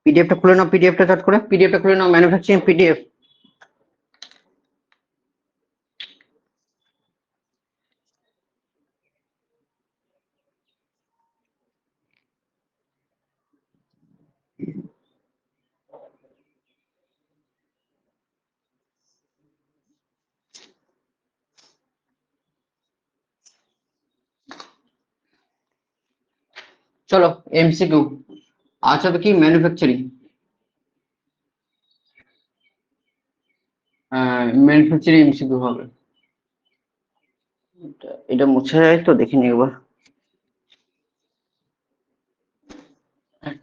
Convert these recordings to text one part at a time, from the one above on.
পিডিএফটা খুলে নাও, পিডিএফটা চট করে পিডিএফটা খুলে নাও, ম্যানুফ্যাকচারিং পিডিএফ। চলো এমসিকিউ আজ হবে কি ম্যানুফ্যাকচারিং, ম্যানুফ্যাকচারিং এমসিকিউ হবে। এটা মুছে যায় তো, দেখিনি একবার।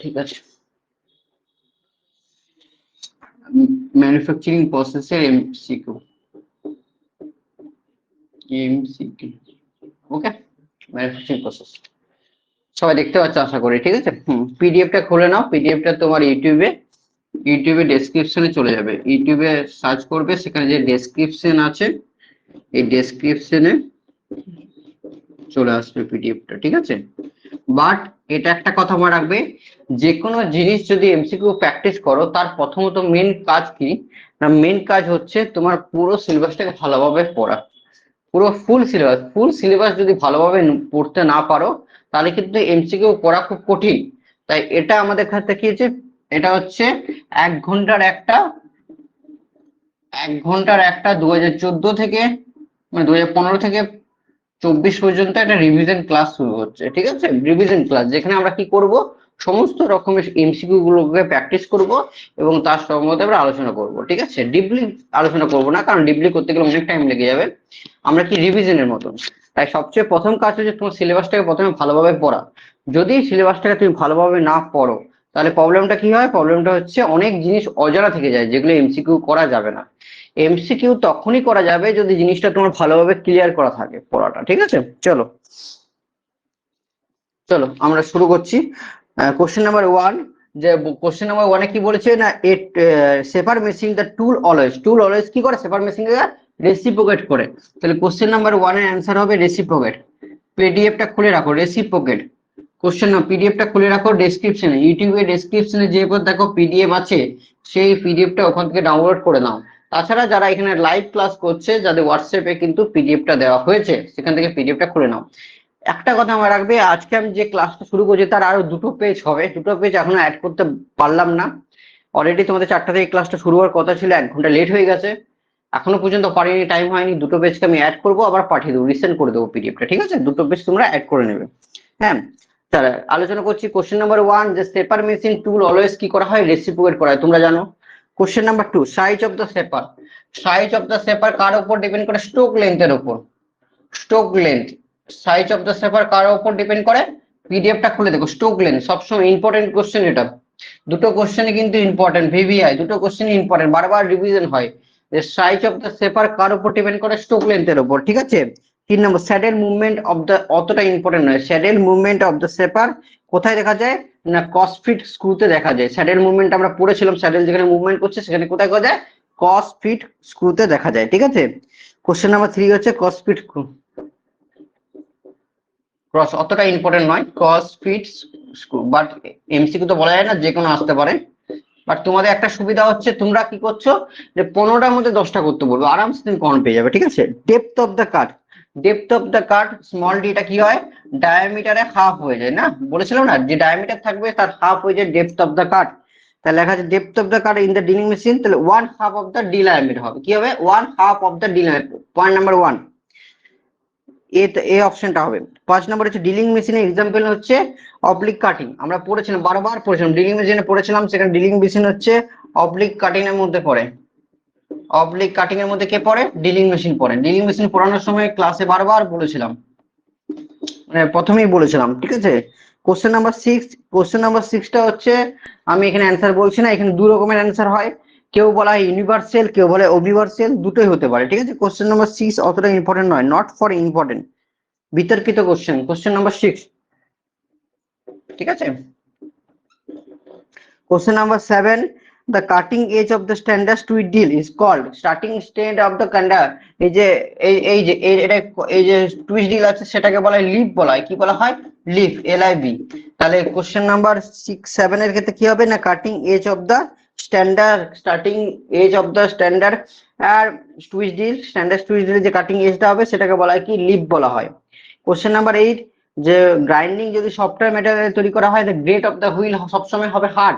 ঠিক আছে, ম্যানুফ্যাকচারিং প্রসেসের এমসিকিউ, এমসিকিউ ওকে। ম্যানুফ্যাকচারিং প্রসেস সবাই দেখতে পাচ্ছ আশা করি, ঠিক আছে। পিডিএফটা খুলে নাও, পিডিএফটা তোমার ইউটিউবে ডেসক্রিপশনে চলে যাবে, ইউটিউবে সার্চ করবে, সেখানে যে ডেসক্রিপশন আছে এই ডেসক্রিপশনে চলে আসবে পিডিএফটা, ঠিক আছে। বাট এটা একটা কথা মনে রাখবে, যে কোনো জিনিস যদি এমসিকিউ প্র্যাকটিস করো তার প্রথমত মেন কাজ কি না, মেন কাজ হচ্ছে তোমার পুরো সিলেবাসটাকে ভালোভাবে পড়া। পুরো ফুল সিলেবাস যদি ভালোভাবে পড়তে না পারো তাহলে কিন্তু এমসিকিউ পড়া খুব কঠিন। তাই এটা আমাদের ক্ষেত্রে কি হচ্ছে, এটা হচ্ছে 1 ঘন্টার একটা 2014 থেকে মানে 2015 থেকে 24 পর্যন্ত একটা রিভিশন ক্লাস শুরু হচ্ছে, ঠিক আছে। রিভিশন ক্লাস যেখানে আমরা কি করব, সমস্ত রকমের এমসিকিউ গুলোকে প্র্যাকটিস করব এবং তার সম্বন্ধে আমরা আলোচনা করব, ঠিক আছে। ডিপলি আলোচনা করব না, কারণ ডিপলি করতে গেলে অনেক টাইম লেগে যাবে। আমরা কি রিভিশনের মতন। তাই সবচেয়ে প্রথম কাজ হচ্ছে তোমার সিলেবাসটাকে প্রথমে ভালোভাবে পড়া। যদি সিলেবাসটাকে তুমি ভালোভাবে না পড়ো তাহলে প্রবলেমটা কি হয়, প্রবলেমটা হচ্ছে অনেক জিনিস অজানা থেকে যায় যেগুলো এমসিকিউ করা যাবে না। এমসিকিউ তখনই করা যাবে যদি জিনিসটা তোমার ভালোভাবে ক্লিয়ার করা থাকে পড়াটা, ঠিক আছে। চলো চলো আমরা শুরু করছি। কোশ্চেন নাম্বার 1, যে কোশ্চেন নাম্বার 1 কি বলেছে না, ইট সেপার মেশিং দ্য টুল অলওয়েজ কি করে, সেপার মেশিং এর রেসিপ্রোকেট করে। তাহলে কোশ্চেন নাম্বার 1 এর অ্যান্সার হবে রেসিপ্রোকেট। পিডিএফটা খুলে রাখো, রেসিপ্রোকেট কোশ্চেন না, পিডিএফটা খুলে রাখো ডেসক্রিপশনে, ইউটিউবে ডেসক্রিপশনে যে দেখো পিডিএফ আছে, সেই পিডিএফটা ওখান থেকে ডাউনলোড করে নাও। তাছাড়া যারা এখানে লাইভ ক্লাস করছে, যাদের হোয়াটসঅ্যাপে কিন্তু পিডিএফটা দেওয়া হয়েছে, সেখান থেকে পিডিএফটা খুলে নাও। একটা কথা আমার রাখবে, আজকে আমি যে ক্লাসটা শুরু করছি তার আরো 2টো পেজ হবে, 2টো পেজ এখনো অ্যাড করতে পারলাম না। অলরেডি তোমাদের 4টা থেকে ক্লাসটা শুরু হওয়ার কথা ছিল, 1 ঘন্টা লেট হয়ে গেছে, এখনো পর্যন্ত পারিনি, টাইম হয়নি। 2টো পেজকে আমি অ্যাড করবো, আবার পাঠিয়ে দেবো, রিসেন্ড করে দেবো পিডিএফটা, ঠিক আছে। 2টো পেজ তোমরা অ্যাড করে নেবে। হ্যাঁ, তাহলে আলোচনা করছি কোশ্চেন নাম্বার 1, যে সেপার মেশিন টুল অলওয়েজ কি করা হয়, রেসিপ্রোকেট করা হয়, তোমরা জানো। Question number 2, size of the সেপার। সাইজ অফ দ্য সেপার কার উপর ডিপেন্ড করে, স্ট্রোক লেন্থের উপর। Stroke length, size of the সেপার কার উপর ডিপেন্ড করে, পিডিএফটা খুলে দেখো। স্ট্রোক লেন্থ সবসময় ইম্পর্টেন্ট কোশ্চেন, এটা 2টো কোশ্চেনই কিন্তু ইম্পর্টেন্ট, ভিভিআই 2টো কোশ্চেনই ইম্পর্টেন্ট, বারবার রিভিশন হয়। যে সাইজ অফ দ্য সেপার কার উপর ডিপেন্ড করে, স্ট্রোক লেন্থের উপর, ঠিক আছে। 3 নম্বর, স্যাডেল মুভমেন্ট অফ দ্য, অতটা ইম্পর্টেন্ট নয়, স্যাডেল মুভমেন্ট অফ দ্য সেপার কোথায় দেখা যায় না, কসফিট স্ক্রুতে দেখা যায়। স্যাডেল মুভমেন্ট আমরা পড়েছিলাম, স্যাডেল যেখানে মুভমেন্ট করছে সেখানে কোথায় দেখা যায়, কসফিট স্ক্রুতে দেখা যায়, ঠিক আছে। কোশ্চেন নাম্বার 3 হচ্ছে কসফিট ক্রস, অতটা ইম্পর্টেন্ট নয়, cross fit screw, but MCQ তো বলা যায় না, যে কোনো আসতে পারে। বাট তোমাদের একটা সুবিধা হচ্ছে, তোমরা কি করছো যে 15টার মধ্যে 10টা করতে বলবো, আরামসে তুমি কমন পেয়ে যাবে, ঠিক আছে। Depth of the cut, depth of the cut small ডিটা কি হয়, ডায়ামিটারে হাফ হয়ে যায় না, বলেছিলাম না, যে ডায়ামিটার থাকবে তার হাফ হয়ে যায় ডেপথ অফ দ্য কাট। তাহলে লেখা আছে depth of the cut in the drilling machine, তাহলে 1/2 অফ দ্য ডি ডায়ামিটার হবে, কি হবে 1/2 of the D diameter. Point number 1, এ অপশনটা হবে। 5 নম্বর হচ্ছে ড্রিলিং মেশিনের এক্সাম্পল হচ্ছে অবলিক কাটিং, আমরা পড়েছিলাম, বারবার পড়েছিলাম, ড্রিলিং মেশিনে পড়েছিলাম, সেখানে ড্রিলিং মেশিন হচ্ছে অবলিক কাটিং এর মধ্যে পড়ে। অবলিক কাটিং এর মধ্যে কে পড়ে, ড্রিলিং মেশিন পড়ে। ড্রিলিং মেশিন পড়ানোর সময় ক্লাসে বারবার বলেছিলাম, মানে প্রথমেই বলেছিলাম, ঠিক আছে। কোশ্চেন নাম্বার 6, কোশ্চেন নাম্বার 6টা হচ্ছে, আমি এখানে অ্যান্সার বলছি না, এখানে 2 রকমের অ্যান্সার হয়, কেউ বলা হয় ইউনিভার্সাল, কেউ বলে অবিভার্সাল, দুটোই হতে পারে, ঠিক আছে। কোশ্চেন নাম্বার 6 অতটা ইম্পর্টেন্ট নয়, নট ফর ইম্পর্টেন্ট, বিতর্কিত কোশ্চেন, কোশ্চেন নাম্বার 6, ঠিক আছে। Question number 7, the cutting edge of the stainless steel deal is called starting stage of the conductor। এই যে এই যে এটা, এই যে টুইস্ট ডিল আছে সেটাকে বলা হয় লিফ, বলা হয় কি বলা হয়, লিফ, LIV। তাহলে কোশ্চেন নাম্বার 6-7 এর ক্ষেত্রে কি হবে না cutting edge of the standard starting edge of the standard আর twist drill standard twist drill যে কাটিং এজটা হবে সেটাকে বলা হয় কি লিপ বলা হয়। কোশ্চেন নাম্বার 8 যে গ্রাইন্ডিং যদি সফটওয়্যার ম্যাটেরিয়াল তৈরি করা হয় গ্রেড অফ দা হুইল সবসময় হবে hard,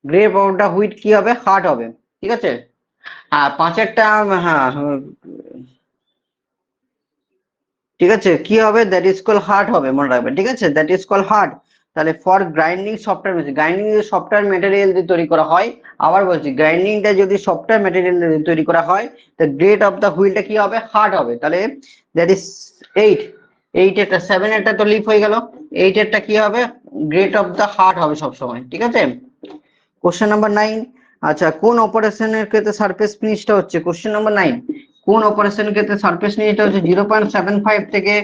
grade of the wheel কি হবে হার্ড হবে, ঠিক আছে। হ্যাঁ পাঁচেরটা হ্যাঁ ঠিক আছে কি হবে দ্যাট ইজ কল হার্ড হবে মনে রাখবেন, ঠিক আছে দ্যাট ইজ কল হার্ড। তাহলে for grinding software machine grinding যদি সফটওয়্যার ম্যাটেরিয়াল দিয়ে তৈরি করা হয়, আবার বলছি গ্রাইন্ডিংটা যদি সফটওয়্যার ম্যাটেরিয়াল দিয়ে তৈরি করা হয় দ্য গ্রেড অফ দ্য হুইলটা কি হবে হার্ড হবে। তাহলে দ্যাট ইজ 8 8 এরটা 7 এরটা তো লিপ হয়ে গেল, 8 এরটা কি হবে গ্রেড অফ দ্য হার্ড হবে সব সময়, ঠিক আছে। কোশ্চেন নাম্বার 9 আচ্ছা কোন অপারেশনের ক্ষেত্রে সারফেস ফিনিশটা হচ্ছে, কোশ্চেন নাম্বার 9 কোন অপারেশনের ক্ষেত্রে সারফেস ফিনিশটা হচ্ছে 0.75 থেকে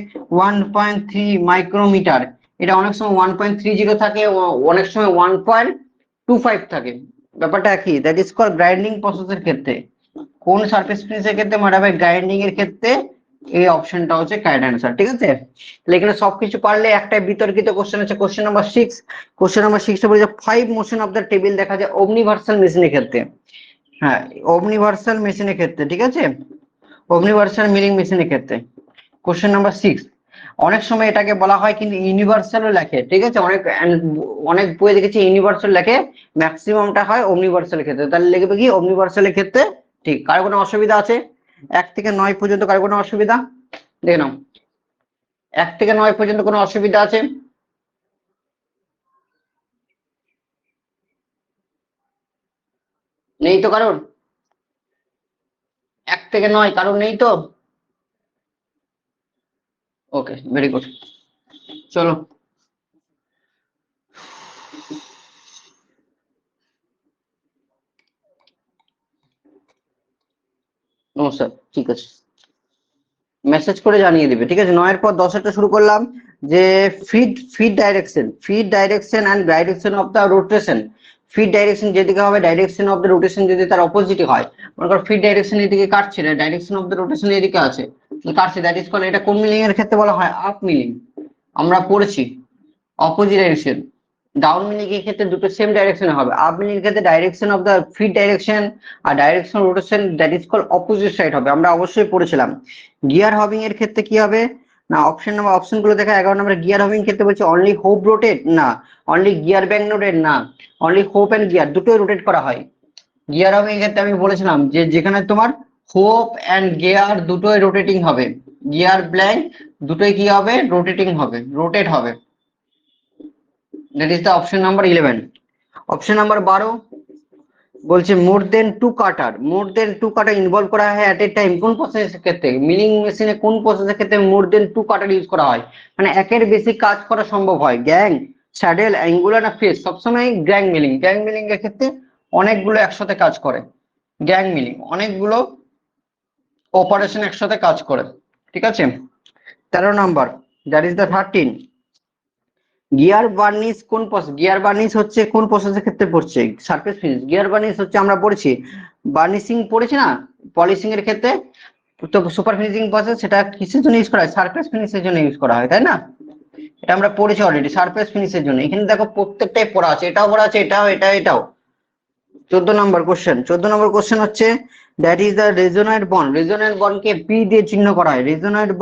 1.3 মাইক্রোমিটার, এটা অনেক সময় 1.30 থাকে, অনেক সময় 1.25 থাকে, ব্যাপারটা কি দ্যাট ইজ কল গ্রাইন্ডিং প্রসেসের ক্ষেত্রে। কোন সারফেস ফিনিশের ক্ষেত্রে মানে হবে গ্রাইন্ডিং এর ক্ষেত্রে, এই অপশনটা হচ্ছে কারেক্ট অ্যান্সার, ঠিক আছে। তাহলে এখানে সবকিছু পারলে একটা বিতর্কিত কোশ্চেন আছে কোশ্চেন নাম্বার 6, কোশ্চেন নাম্বার 6 বলে যে 5 মোশন অফ দ্য টেবিল দেখা যায় ওমনিভার্সাল মেশিনের ক্ষেত্রে, হ্যাঁ ওমনিভার্সাল মেশিনের ক্ষেত্রে, ঠিক আছে ওমনিভার্সাল মিলিং মেশিনের ক্ষেত্রে। কোশ্চেন নাম্বার 6 অনেক সময় এটাকে বলা হয় কিন্তু ইউনিভার্সালও লেখে, ঠিক আছে অনেক অনেক বই দেখেছি ইউনিভার্সাল লেখে, ম্যাক্সিমামটা হয় ওমনিভার্সালের ক্ষেত্রে, তাহলে লিখবে কি ওমনিভার্সালের ক্ষেত্রে, ঠিক। কার কোনো অসুবিধা আছে 1 থেকে 9 পর্যন্ত, কার কোনো অসুবিধা দেখে নাও 1 থেকে 9 পর্যন্ত কোনো অসুবিধা আছে, নেই তো কারণ 1 থেকে 9 কারণ নেই তো, ওকে ভেরি গুড চলো। নমস্কার, ঠিক আছে মেসেজ করে জানিয়ে দিবে, ঠিক আছে। 9 এর পর 10 এরটা শুরু করলাম যে feed direction and direction of the rotation, feed direction যেদিকে হবে ডাইরেকশন অফ দা রোটেশন যদি তার অপোজিট হয়, মনে করো ফিড ডাইরেকশন এদিকে কাটছে না ডাইরেকশন অফ দা রোটেশন এদিকে আছে কাটছে, দ্যাট ইজ কল এটা কোন মিলিং এর ক্ষেত্রে বলা হয় আপ মিলিং, আমরা পড়েছি অপোজিট ডাইরেকশন। ডাউন মিলিং এর ক্ষেত্রে দুটো সেম ডাইরেকশনে হবে, আপ মিলিং এর ক্ষেত্রে direction of the feed direction আর direction rotation that is call opposite side হবে, আমরা অবশ্যই পড়েছিলাম। গিয়ার হবিং এর ক্ষেত্রে কি হবে না অপশন গুলো দেখা 11 নম্বরে গিয়ার হবিং ক্ষেত্রে বলছে অনলি হোপ রোটেট না, অনলি গিয়ার ব্যাক রোটেট না, অনলি হোপ এন্ড গিয়ার দুটোই রোটেট করা হয়। গিয়ার হবিং এর ক্ষেত্রে আমি বলেছিলাম যে যেখানে তোমার হোপ এন্ড গিয়ার দুটোই রোটেটিং হবে, গিয়ার ব্ল্যাঙ্ক দুটোই কি হবে রোটেটিং হবে, রোটেট হবে, that is the option number 11। Option number 12 বলছে মোর দেন টু কাটার ইনভলভ করা হয় এট এ টাইম কোন প্রসেসের ক্ষেত্রে, মিলিং মেশিনে কোন প্রসেসের ক্ষেত্রে মোর দেন 2 কাটার ইউজ করা হয়, মানে একের বেশি কাজ করা সম্ভব হয়, গ্যাং স্যাডেল অ্যাঙ্গুলার না ফেস, সবসময় গ্যাং মিলিং এর ক্ষেত্রে অনেকগুলো একসাথে কাজ করে, গ্যাং মিলিং অনেকগুলো অপারেশন একসাথে কাজ করে, ঠিক আছে। 13 number that is the 13 gear varnish কোন প্রসেস, গিয়ার বার্নিশ হচ্ছে কোন প্রসেসের ক্ষেত্রে পড়ছে সারফেস ফিনিশ, গিয়ার বার্নিশ হচ্ছে আমরা পড়েছি বার্নিশিং পড়েছি না পলিশিং এর ক্ষেত্রে, তো সুপার ফিনিশিং প্রসেস সেটা কিসের জন্য ইউজ করা হয় সারফেস ফিনিশের জন্য ইউজ করা হয়, তাই না, এটা আমরা পড়েছি অলরেডি সারফেস ফিনিশের জন্য। এখানে দেখো প্রত্যেকটাই পড়া আছে, এটাও পড়া আছে এটাও 14 নম্বর কোশ্চেন হচ্ছে that is the resinoid bond কে বি দিয়ে চিহ্ন করা হয়, রেজোনাইট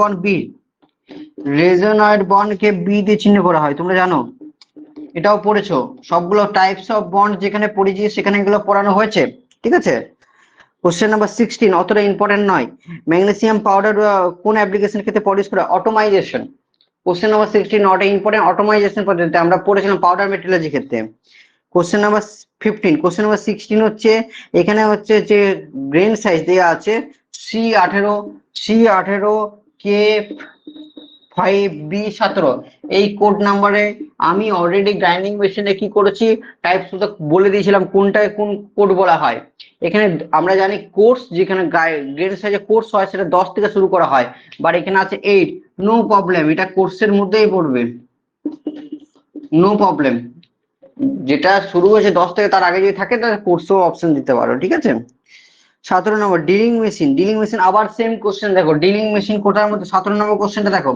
বন্ড কে বি দিয়ে চিহ্ন করা হয়, তোমরা জানো এটাও পড়েছো, সবগুলো টাইপস অফ বন্ড যেখানে পড়েছি সেখানে এগুলো পড়ানো হয়েছে, ঠিক আছে। কোশ্চেন নাম্বার 16 অতটা ইম্পর্টেন্ট নয়, ম্যাগনেসিয়াম পাউডার কোন অ্যাপ্লিকেশন ক্ষেত্রে প্রডিউস করে অটোমাইজেশন, কোশ্চেন নাম্বার 16 নট ইম্পর্টেন্ট অটোমাইজেশন পদ্ধতি আমরা পড়েছিলাম পাউডার মেট্রোলজি ক্ষেত্রে। কোশ্চেন নাম্বার 16 হচ্ছে এখানে হচ্ছে যে গ্রেন সাইজ দেওয়া আছে C18 কে 5B17 এই কোড নাম্বারে আমি অলরেডি গ্রাইন্ডিং মেশিনে কি করেছি টাইপ শুধু বলে দিয়েছিলাম কোনটায় কোন কোড বলা হয়। এখানে আমরা জানি কোর্স যেখানে গ্রেন সাইজে কোর্স হয় সেটা 10 থেকে শুরু করা হয়, বাট এখানে আছে 8, নো প্রবলেম এটা কোর্সের মধ্যেই পড়বে, নো প্রবলেম, যেটা শুরু হয়েছে 10 থেকে তার আগে যদি থাকে তাহলে কোর্সও অপশন দিতে পারো, ঠিক আছে। 17 নম্বর ডিলিং মেশিন আবার সেম কোশ্চেন দেখো ডিলিং মেশিন কোটার মধ্যে 17 নম্বর কোশ্চেনটা দেখো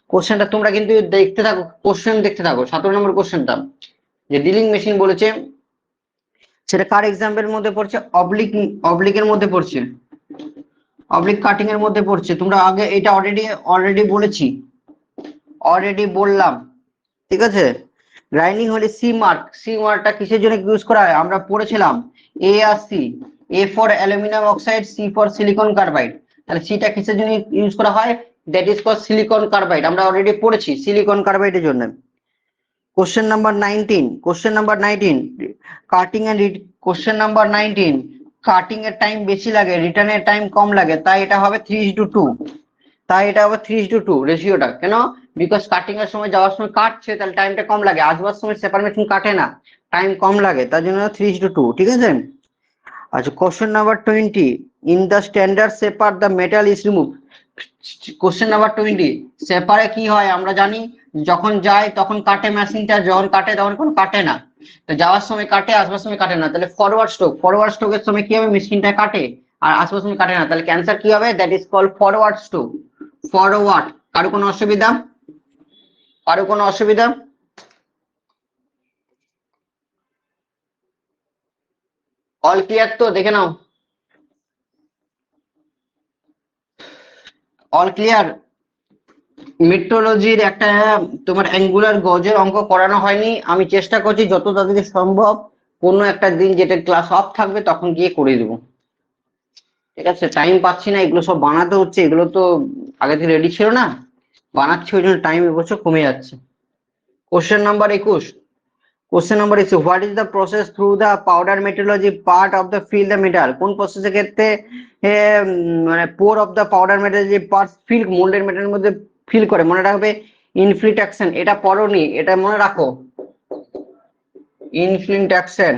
কোশ্চেনটা তোমরা কিন্তু দেখতে থাকো, কোশ্চেন দেখতে থাকো। 17 নম্বর কোশ্চেনটা যে ড্রিলিং মেশিন বলেছে, সেটা কার এক্সাম্পলের মধ্যে পড়ছে? অবলিকের মধ্যে পড়ছে, অবলিক কাটিং এর মধ্যে পড়ছে। তোমরা আগে এটা অলরেডি বলেছি, অলরেডি বললাম, ঠিক আছে। গ্রাইন্ডিং হলে সি মার্ক, সি মার্কটা কিসের জন্য ইউজ করা হয় আমরা পড়েছিলাম, A R C, A for aluminium oxide, C for silicon carbide. তাহলে সিটা কিসের জন্য ইউজ করা হয়? That is for silicon carbide, আমরা অলরেডি পড়েছি সিলিকন কার্বাইডের জন্য। Question number 19, question number 19 cutting and question number 19 cutting এর টাইম বেশি লাগে, রিটার্নের টাইম কম লাগে, তাই এটা হবে 3:2। তাই এটা হবে 3:2 রেশিওটা। কেন? বিকজ কাটিং এর সময় যাওয়ার সময় কাটছে, তাহলে টাইমটা কম লাগে। আসবার সময় সেপার মেশিন কাটে না, টাইম কম লাগে, তার জন্য 3:2, ঠিক আছে। আচ্ছা, question number 20 in the standard shaper the metal is remove. Question number 20 সেপারে কি হয় আমরা জানি, যখন যায় তখন কাটে মেশিনটা, যখন কাটে তখন কোনো কাটে না। তো যাওয়ার সময় কাটে, আসবার সময় কাটে না, তাহলে ফরওয়ার্ড স্ট্রোকের সময় কি হবে? মেশিনটা কাটে, আর আসবার সময় কাটে না, তাহলে ক্যান্সার কি হবে? That is called forward stroke. Forward. কারো কোনো অসুবিধা? কারো কোনো অসুবিধা? অল ক্লিয়ার তো? দেখে নাও, অল ক্লিয়ার। মেট্রোলজির একটা তোমার অ্যাঙ্গুলার গজের অঙ্ক করানো হয়নি, আমি চেষ্টা করছি যত তাড়াতাড়ি সম্ভব কোনো একটা দিন যেটা ক্লাস অফ থাকবে তখন গিয়ে করে দেবো, ঠিক আছে। টাইম পাচ্ছি না, এগুলো সব বানাতে হচ্ছে, এগুলো তো আগে থেকে রেডি ছিল না, বানাচ্ছি, ওই জন্য টাইম এবছর কমে যাচ্ছে। Question number 21, question number 21 what is the process through the powder metrology part of the fill the metal? কোন প্রসেসের ক্ষেত্রে মানে pore of the powder metrology part fill moulded মেটালের মধ্যে ফিল করে? মনে রাখবে ইনফিল্ট্রেকশন, এটা পড়োনি, এটা মনে রাখো, ইনফিল্ট্রেকশন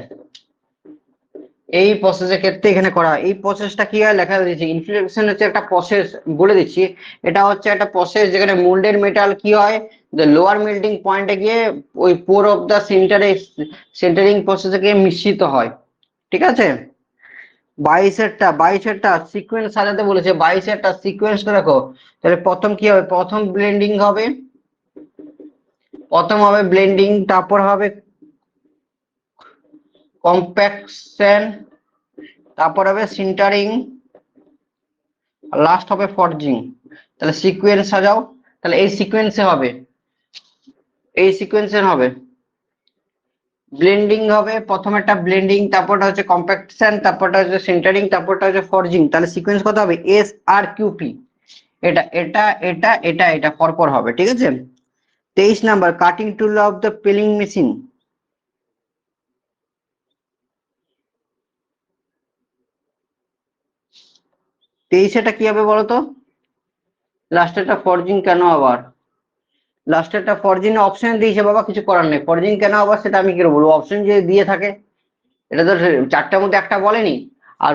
এই প্রসেসের ক্ষেত্রে এখানে করা হয়। এই প্রসেসটা কি হয় লেখা দিয়েছে, ইনফিল্ট্রেশন হচ্ছে একটা প্রসেস, বলে দিচ্ছি, এটা হচ্ছে একটা প্রসেস যেখানে মোল্ডেড মেটাল কি হয়, যে লোয়ার মেল্টিং পয়েন্টে গিয়ে ওই পোর অফ দা সেন্টারিং প্রসেসে গিয়ে মিশ্রিত হয়, ঠিক আছে। 22 সিকোয়েন্স সাজাতে বলেছে, 22 সিকোয়েন্সটা দেখো। তাহলে প্রথম কি হবে? প্রথম ব্লেন্ডিং হবে, প্রথম হবে ব্লেন্ডিং, তারপর হবে কম্প্যাকশন, তারপর হবে সিন্টারিং, লাস্ট হবে ফর্জিং। তাহলে সিকোয়েন্স সাজাও, তাহলে এই সিকোয়েন্সে হবে, এই সিকোয়েন্সের হবে ব্লেন্ডিং হবে, প্রথম একটা ব্লেন্ডিং, তারপরটা হচ্ছে কম্প্যাকশন, তারপরটা হচ্ছে সিন্টারিং, তারপরটা হচ্ছে ফর্জিং। তাহলে সিকোয়েন্স কত হবে? SRQP। এটা এটা এটা এটা এটা পরপর হবে, ঠিক আছে। 23 number cutting tool of the Pelling machine. 23 কি হবে বলতো? লাস্টেরটা ফর্জিং কেন আবার? লাস্টেরটা ফর্জিং অপশন দিয়েছে বাবা, কিছু করার নেই। ফর্জিং কেন আবার সেটা আমি কি বলবো, অপশন যে দিয়ে থাকে, এটা তো চারটার মধ্যে একটা বলেনি। আর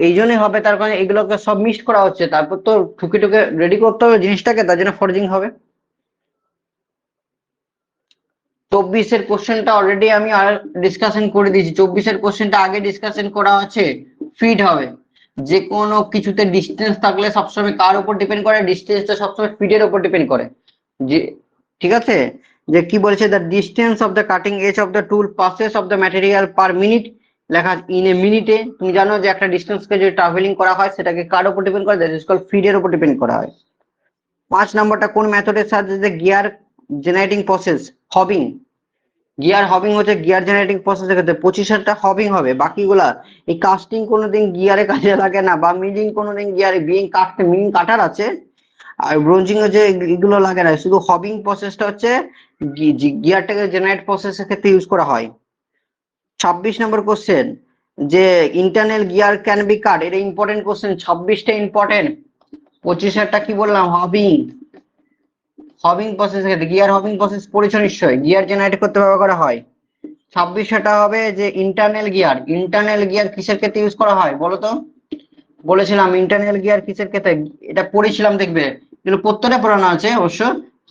এই জন্যই হবে, তার কারণে এগুলোকে সব মিক্সড করা হচ্ছে, তারপর তো ঠুকে ঠুকে রেডি করতে হবে জিনিসটাকে, তার জন্য ফর্জিং হবে। 24 কোশ্চেনটা অলরেডি আমি ডিসকাশন করে দিয়েছি, 24 কোশ্চেনটা আগে ডিসকাশন করা আছে। ফিট হবে, যে কোনো কিছুতে ডিস্টেন্স থাকলে সবসময় কার উপর ডিপেন্ড করে? ডিস্টেন্সটা সবসময় ফিটের উপর ডিপেন্ড করে, যে ঠিক আছে। যে কি বলেছে, the distance of the cutting edge of the tool passes of the material per minute, লেখা ইন এ মিনিটে। তুমি জানো যে একটা ডিস্টেন্সকে যদি ট্রাভেলিং করা হয় সেটাকে কার উপর ডিপেন্ড করে? দ্যাট ইজ কল্ড ফিডের উপর ডিপেন্ড করা হয়। 5 নম্বরটা কোন মেথডের সাহায্যে গিয়ার জেনারেটিং প্রসেস হবিং? গিয়ার হবিং হচ্ছে গিয়ার জেনারেটিং প্রসেসের ক্ষেত্রে 25টা হবিং হবে, বাকিগুলা এই কাস্টিং কোনোদিন গিয়ারে কাজে লাগে না, বা মিলিং কোনোদিন গিয়ারে, বিং কাটতে মিলিং কাটার আছে, আর ব্রোঞ্জিং হচ্ছে এগুলো লাগে না, শুধু হবিং প্রসেসটা হচ্ছে গিয়ারটাকে জেনারেট প্রসেসের ক্ষেত্রে ইউজ করা হয়। 26 নম্বর কোশ্চেন যে ইন্টারনাল গিয়ার ক্যান বি কাট, এটা ইম্পর্টেন্ট কোশ্চেন, 26টা ইম্পর্টেন্ট। 25টা কি বললাম? হবিং, হবিং প্রসেস ক্ষেত্রে গিয়ার হবিং প্রসেস পরিচয় নিশ্চয়, গিয়ার জেনারেট করতে ব্যবহার করা হয়। 26টা হবে যে ইন্টারনাল গিয়ার, ইন্টারনাল গিয়ার কিসের ক্ষেত্রে ইউজ করা হয় বলো তো? বলেছিলাম ইন্টারনাল গিয়ার কিসের ক্ষেত্রে, এটা পড়েছিলাম, দেখবে এগুলো প্রত্যেকটা পড়ানো আছে অবশ্য।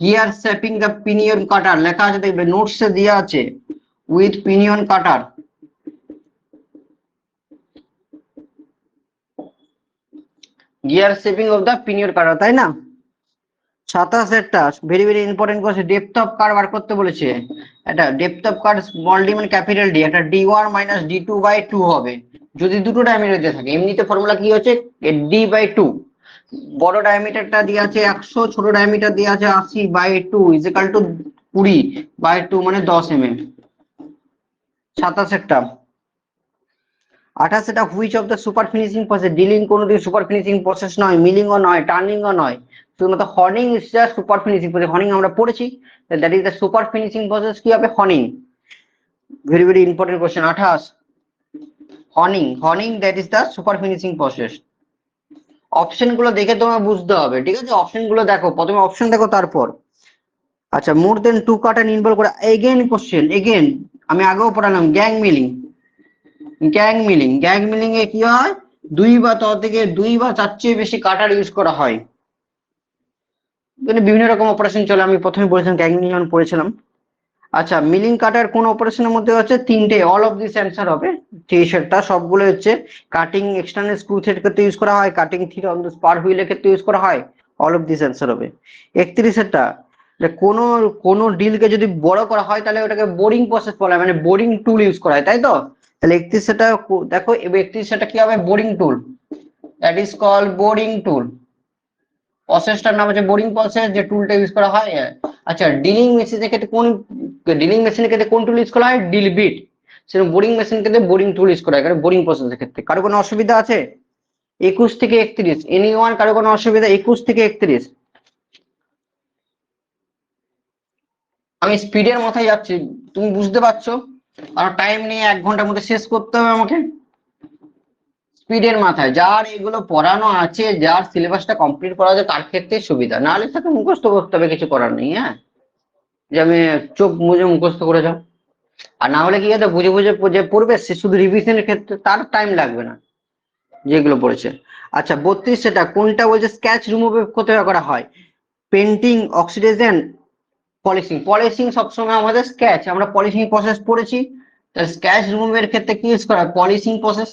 Gear shaping the pinion cutter লেখা আছে, দেখবে নোটসে দেওয়া আছে, with pinion cutter. Gear shaping of the pinion cutter, তাই না? 27 very very important question, depth of curve বার করতে বলেছে। এটা depth of curve small D মানে ক্যাপিটাল ডি, একটা d1 মাইনাস d2/2 হবে যদি দুটো ডায়ামিটার দিয়ে থাকে। এমনিতে ফর্মুলা কি হচ্ছে, d/2, বড় ডায়ামিটারটা দিয়ে আছে 100, ছোট ডায়ামিটার দিয়ে আছে 80/2 ইজ ইকাল টু 20/2 মানে 10 mm। 27 28 which of the super finishing process, drilling কোনোদিন সুপার ফিনিশিং প্রসেস নয়, মিলিং ও নয়, টার্নিং ও নয়, শুধুমাত্র হর্নিং is just super finishing process. হর্নিং আমরা পড়েছি, that is the super finishing process. কি হবে, হর্নিং। Very very important question. 28 হর্নিং that is the super finishing process. Option গুলো দেখে তোমার বুঝতে হবে, ঠিক আছে? অপশন গুলো দেখো, প্রথমে অপশন দেখো তারপর। আচ্ছা, মোর দেন 2 কার্টন ইনভলভ করে, এগেন কোশ্চেন, এগেন আমি আগেও পড়ালাম, গ্যাং মিলিং। গ্যাং মিলিং এ কি হয়, দুই বা তার চেয়ে বেশি কাটার ইউজ করা হয়। মানে বিভিন্ন রকম অপারেশন চলে, আমি প্রথমে বলেছিলাম গ্যাং মিলিং যখন পড়েছিলাম। আচ্ছা, মিলিং কাটার কোন অপারেশনের মধ্যে হচ্ছে তিনটে, অল অফ দিস অ্যান্সার হবে। টি-শার্টটা সবগুলো হচ্ছে কাটিং এক্সটার্নাল স্ক্রু থ্রেড ক্ষেত্রে ইউজ করা হয়, cutting thread on the spare হুইলের ক্ষেত্রে ইউজ করা হয়। অল অফ দিস অ্যান্সার হবে। 31 কোনো ডিলকে যদি বড় করা হয় তাহলে ওটাকে বোরিং প্রসেস বলা হয়, মানে বোরিং টুল ইউজ করা হয়, তাই তো? তাহলে 31টা দেখো, 31টা কি হবে, boring tool, that is call boring tool. প্রসেসটার নাম হচ্ছে বোরিং প্রসেস, যে টুলটা ইউজ করা হয়। আচ্ছা, ডিলিং মেশিনের ক্ষেত্রে কোন টুল ইউজ করা হয়, ডিল বিট। সেরকম বোরিং মেশিনের ক্ষেত্রে বোরিং টুল ইউজ করা হয়, কারণ বোরিং প্রসেসের ক্ষেত্রে। কারো কোনো অসুবিধা আছে? 21 থেকে 31, এনিওয়ান কারো কোনো অসুবিধা? 21 থেকে 31। আমি স্পিডের মাথায় যাচ্ছি, তুমি বুঝতে পারছো? আর টাইম নিয়ে 1 ঘন্টার মধ্যে শেষ করতে হবে আমাকে। স্পিডের মাথায় যার এগুলো পড়ানো আছে, যার সিলেবাসটা কমপ্লিট করা আছে, তার ক্ষেত্রে সুবিধা, নাহলে তাকে মুখস্থ করতে হবে, কিছু করার নেই। হ্যাঁ, যে আমি চোখ মুজে মুখস্থ করে যাও। আর না হলে কি হতো, বুঝে বুঝে যে পড়বে সে শুধু রিভিশনের ক্ষেত্রে তার টাইম লাগবে না, যেগুলো পড়েছে। আচ্ছা, 32 কোনটা বলছে, স্কেচ রিমুভ কোথায় করা হয়, পেন্টিং, অক্সিডেশন, পলিশিং সবসময় আমাদের স্কেচ, আমরা পলিশিং প্রসেস পড়েছি। স্কেচ রিমুভের ক্ষেত্রে কি ইউজ করা হয়, পলিশিং প্রসেস।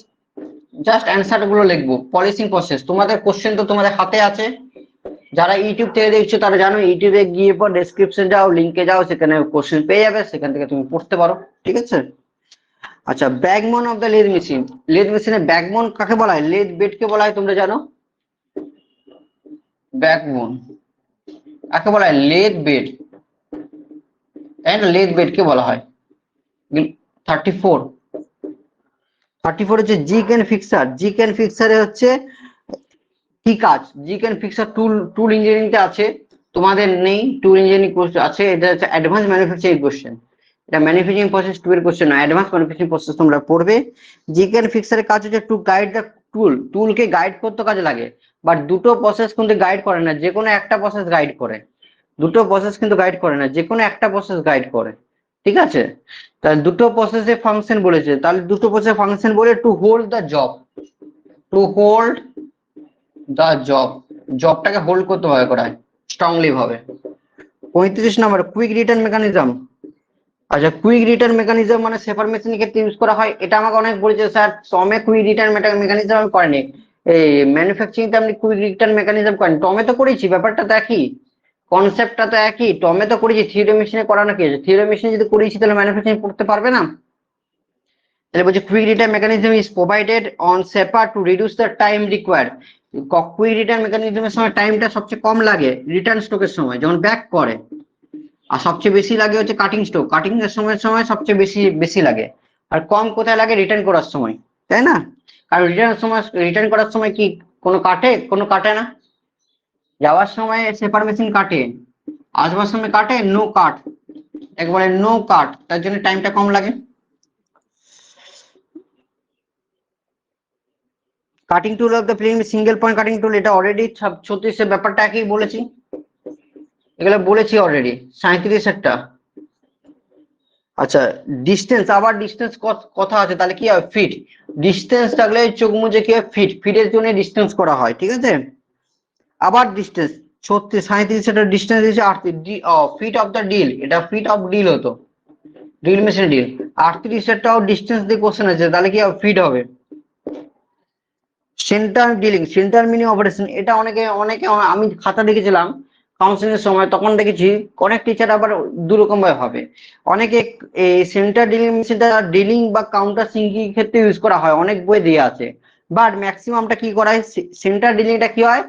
জাস্ট অ্যান্সার গুলো লিখবো, পলিশিং প্রসেস। তোমাদের কোশ্চেন তো তোমাদের হাতে আছে, যারা ইউটিউব থেকে দেখছো তারা জানো, ইউটিউবে গিয়ে পর ডেসক্রিপশন যাও, লিঙ্কে যাও, সেখানে কোশ্চেন পেয়ে যাবে, সেখান থেকে তুমি পড়তে পারো, ঠিক আছে? আচ্ছা, backbone of the lathe machine, lathe মেশিনের ব্যাকবোন কাকে বলা হয়, লেদ বেড কে বলা হয়, তোমরা জানো? ব্যাকবোন কাকে বলা হয়, লেদ বেড, তাই না? লেদ বেড কে বলা হয়। 34 হচ্ছে জি ক্যান ফিক্সার। জি ক্যান ফিক্সারে হচ্ছে কি কাজ, জি ক্যান ফিক্সার টুল ইঞ্জিনিয়ারিং তে আছে, তোমাদের নেই। টুল ইঞ্জিনিয়ারিং কোর্স আছে, এটা হচ্ছে অ্যাডভান্স ম্যানুফ্যাকচারিং কোশ্চেন। এটা ম্যানুফ্যাকচারিং প্রসেস 2 এর কোশ্চেন না, অ্যাডভান্স ম্যানুফ্যাকচারিং প্রসেস তোমরা পড়বে। জি ক্যান ফিক্সারের কাজ হচ্ছে টু গাইড দ্য টুলকে গাইড করতে কাজে লাগে। বাট দুটো প্রসেস কিন্তু গাইড করে না, যে কোনো একটা প্রসেস গাইড করে। দুটো প্রসেস কিন্তু গাইড করে না, যে কোনো একটা প্রসেস গাইড করে, ঠিক আছে? তাহলে দুটো প্রসেসের ফাংশন বলেছে, তাহলে দুটো প্রসেসের ফাংশন বলে, to hold the job, to hold the জবটাকে হোল্ড করতে হয়, করায় স্ট্রংলি ভাবে। 35 নম্বর, কুইক রিটার্ন মেকানিজম। আচ্ছা, কুইক রিটার্ন মেকানিজম মানে সেপার মেশিনের ক্ষেত্রে ইউজ করা হয়। এটা আমাকে অনেক বলেছে স্যার, টমে কুইক রিটার্ন মেকানিজম আমি করেনি, এই ম্যানুফ্যাকচারিং তে আপনি কুইক রিটার্ন মেকানিজম করেন, টমে তো করেছি, ব্যাপারটা তো একই, কনসেপ্টটা তো একই। টমে তো করেছি, থিওরি মেশিনে করানো কি আছে? থিওরি মেশিনে যদি করেছি তাহলে ম্যানুফ্যাকচারিং পড়তে পারবে না। তাহলে বলছে quick return mechanism is provided on shaper to reduce the time required. Quick return মেকানিজমের সময় টাইমটা সবচেয়ে কম লাগে রিটার্ন স্ট্রোকের সময়, যখন ব্যাক করে। আর সবচেয়ে বেশি লাগে হচ্ছে কাটিং স্ট্রোক, কাটিং এর সময় সবচেয়ে বেশি লাগে। আর কম কোথায় লাগে, রিটার্ন করার সময়, তাই না? কারণ রিটার্ন করার সময় কি কোনো কাটে না। যাওয়ার সময় সেপার মেশিন কাটে, আসবার সময় কাটে, নো কাট, একবারে নো কাট, তার জন্য টাইমটা কম লাগে। Cutting tool of the plane single point cutting tool, এটা অলরেডি 36 এর ব্যাপারটা একই বলেছি, এগুলো বলেছি অলরেডি। 37 আচ্ছা, ডিস্টেন্স, আবার ডিস্টেন্স কথা আছে, তাহলে কি হয়, ফিট। ডিস্টেন্স থাকলে চোখ মুজে কি হয়, ফিটের জন্য ডিস্টেন্স করা হয়, ঠিক আছে? আবার ডিস্টেন্স 37 এটা ডিস্টেন্স দিয়েছে 38 ফিট অফ দ্য ডিল, এটা ফিট অফ ডিল হতো, ড্রিল মেশিন ডিল। 38টাও ডিস্টেন্স দিয়ে কোশ্চেন আছে, তাহলে কি ফিট হবে। Centre dealing, centre mini operation, এটা অনেকে আমি খাতা দেখেছিলাম, কাউন্সিলিং এর সময়, তখন দেখেছি অনেক টিচার আবার দু রকম ভাবে ভাবে। অনেকে এই সেন্টার ডিলিং মেশিনটা ডিলিং বা কাউন্টার সিঙ্কিং ক্ষেত্রে ইউজ করা হয়, অনেক বই দিয়ে আছে, বাট ম্যাক্সিমামটা কি করা হয়, সেন্টার ডিলিংটা কি হয়,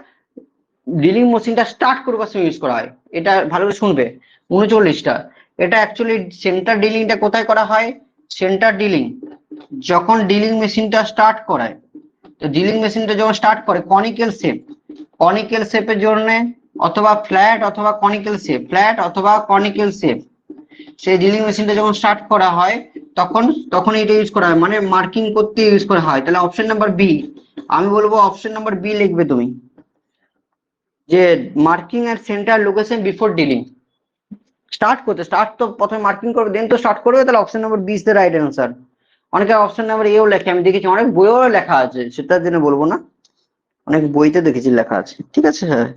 ডিলিং মেশিনটা স্টার্ট করবার সময় ইউজ করা হয়। এটা ভালো করে শুনবে, 39টা। এটা অ্যাকচুয়ালি সেন্টার ডিলিংটা কোথায় করা হয়, সেন্টার ডিলিং যখন ডিলিং মেশিনটা স্টার্ট করায়, তো ডিলিং মেশিনটা যখন স্টার্ট করে কনিক্যাল শেপের জন্য, অথবা ফ্ল্যাট অথবা কনিক্যাল শেপ, ফ্ল্যাট অথবা কনিক্যাল শেপ, সেই ডিলিং মেশিনটা যখন স্টার্ট করা হয় তখন এটা ইউজ করা হয়, মানে মার্কিং করতে ইউজ করা হয়। তাহলে অপশন নাম্বার বি, আমি বলবো অপশন নাম্বার বি লিখবে তুমি, যে marking at centre location before drilling. Start তো প্রথমে মার্কিং করবে, দেন তো স্টার্ট করবে, তাহলে option number B is the right answer. অনেকে অপশন নাম্বার এও লেখে, আমি দেখেছি অনেক বইও লেখা আছে, সেটার জন্য বলবো না, অনেক বইতে দেখেছি লেখা আছে, ঠিক আছে sir.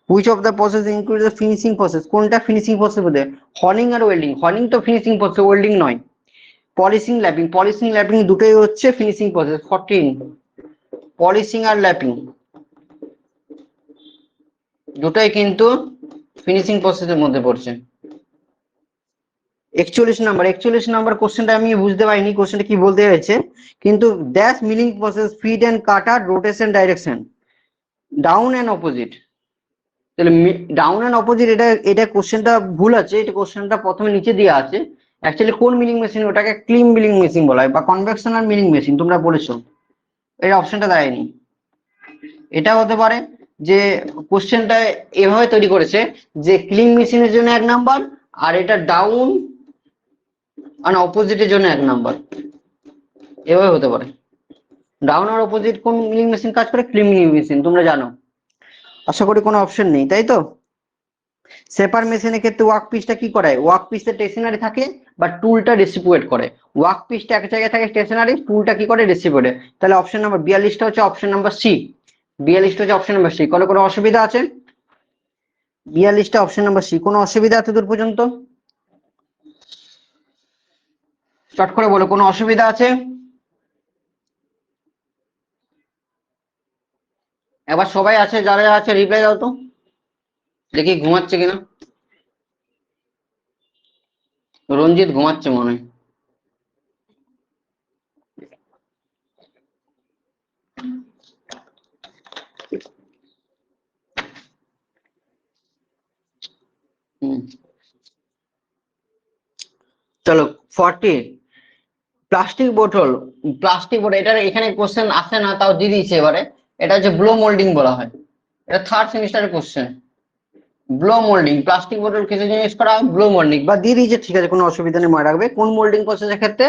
Which of the process include the finishing process, কোনটা ফিনিশিং প্রসেস বলে, হর্নিং আর ওয়েল্ডিং, হর্নিং তো ফিনিশিং প্রসেস, ওয়েল্ডিং নয়। পলিশিং ল্যাপিং দুটোই হচ্ছে ফিনিশিং প্রসেস। 14, পলিশিং আর ল্যাপিং দুটোই কিন্তু ফিনিশিং প্রসেসের মধ্যে পড়ছে। 41 নাম্বার কোশ্চেনটা আমি বুঝতে পারিনি কোশ্চেনটা কি বলতে চাইছে, কিন্তু dash milling process feed and cutter rotation direction down and opposite. তাহলে ডাউন এন্ড অপোজিট, এটা কোশ্চেনটা ভুল আছে, এটা কোশ্চেনটা প্রথমে নিচে দেওয়া আছে। অ্যাকচুয়ালি কোন মিলিং মেশিন, ওটাকে ক্লিন মিলিং মেশিন বলা হয় বা কনভেকশনাল মিলিং মেশিন, তোমরা বলেছো, এর অপশনটা দেয়নি। এটা হতে পারে যে কোশ্চেনটা এভাবে তৈরি করেছে যে ক্লিন মেশিনের জন্য 1 নাম্বার, আর এটা ডাউন আর অপোজিটের জন্য 1 নাম্বার, এভাবে হতে পারে। ডাউন আর অপোজিট কোন মিলিং মেশিন কাজ করে, ক্লিন মিলিং মেশিন, তোমরা জানো। আশা করি কোনো অপশন নেই, তাই তো। সেপার মেশিনের ক্ষেত্রে ওয়ার্ক পিসটা কি করে, ওয়ার্ক পিসটা স্টেশনারি থাকে বা টুলটা ডিস্ট্রিবিউট করে। ওয়ার্ক পিসটা এক জায়গায় থাকে স্টেশনারি, টুলটা কি করে, ডিস্ট্রিবিউট। তাহলে অপশন নাম্বার 42টা হচ্ছে অপশন নাম্বার সি, 42টা হচ্ছে অপশন নাম্বার সি। কোনো অসুবিধা আছে, 42টা অপশন নাম্বার সি, কোনো অসুবিধা আছে দূর পর্যন্ত, চট করে বলো কোনো অসুবিধা আছে। এবার সবাই আছে, যারা আছে রিপ্লাই দাও তো, দেখি ঘুমাচ্ছে কিনা। রঞ্জিত ঘুমাচ্ছে মনে হয়। চলো 40, প্লাস্টিক বোতল, এটার এখানে কোশ্চেন আসে না, তাও দিয়ে দিয়েছে এবারে। এটা হচ্ছে ব্লো মোল্ডিং বলা হয়, এটা 3rd সেমিস্টারের কোশ্চেন। ব্লো মোল্ডিং, প্লাস্টিক বোতল কিছু জিনিস করা হয়, ব্লো মোল্ডিং বা দিয়ে দিয়েছে, ঠিক আছে কোনো অসুবিধা নেই, মনে রাখবে কোন মোল্ডিং প্রসেসের ক্ষেত্রে,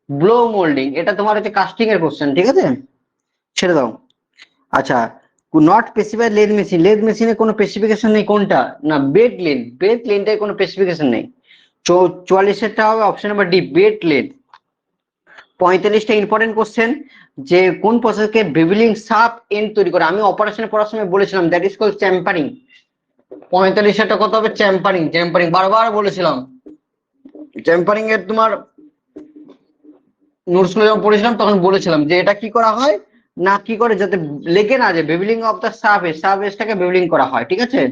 ব্লো মোল্ডিং। এটা তোমার হচ্ছে কাস্টিং এর কোশ্চেন, ঠিক আছে, ছেড়ে দাও। আচ্ছা, not specified lathe machine, lathe মেশিনে কোনো স্পেসিফিকেশন নেই, কোনটা না, বেড লেন্থের কোনো স্পেসিফিকেশন নেই। 44এরটা হবে option number D, bed length. 45টা ইম্পর্টেন্ট কোশ্চেন, যে কোন প্রসেসকে বেভিলিং সাব এন্ড তৈরি করে, আমি অপারেশনে পড়ার সময় বলেছিলাম দ্যাট ইজ কল্ড চ্যাম্পারিং। 45টা কত হবে, চ্যাম্পারিং, বারবার বলেছিলাম। চ্যাম্পারিং এর তোমার নোটসগুলো যখন পড়েছিলাম তখন বলেছিলাম যে এটা কি করা হয় না, কি করে যাতে লেগে না যায়, বেভিলিং অফ দ্য সাব এজটাকে বেভিলিং করা হয়, ঠিক আছে।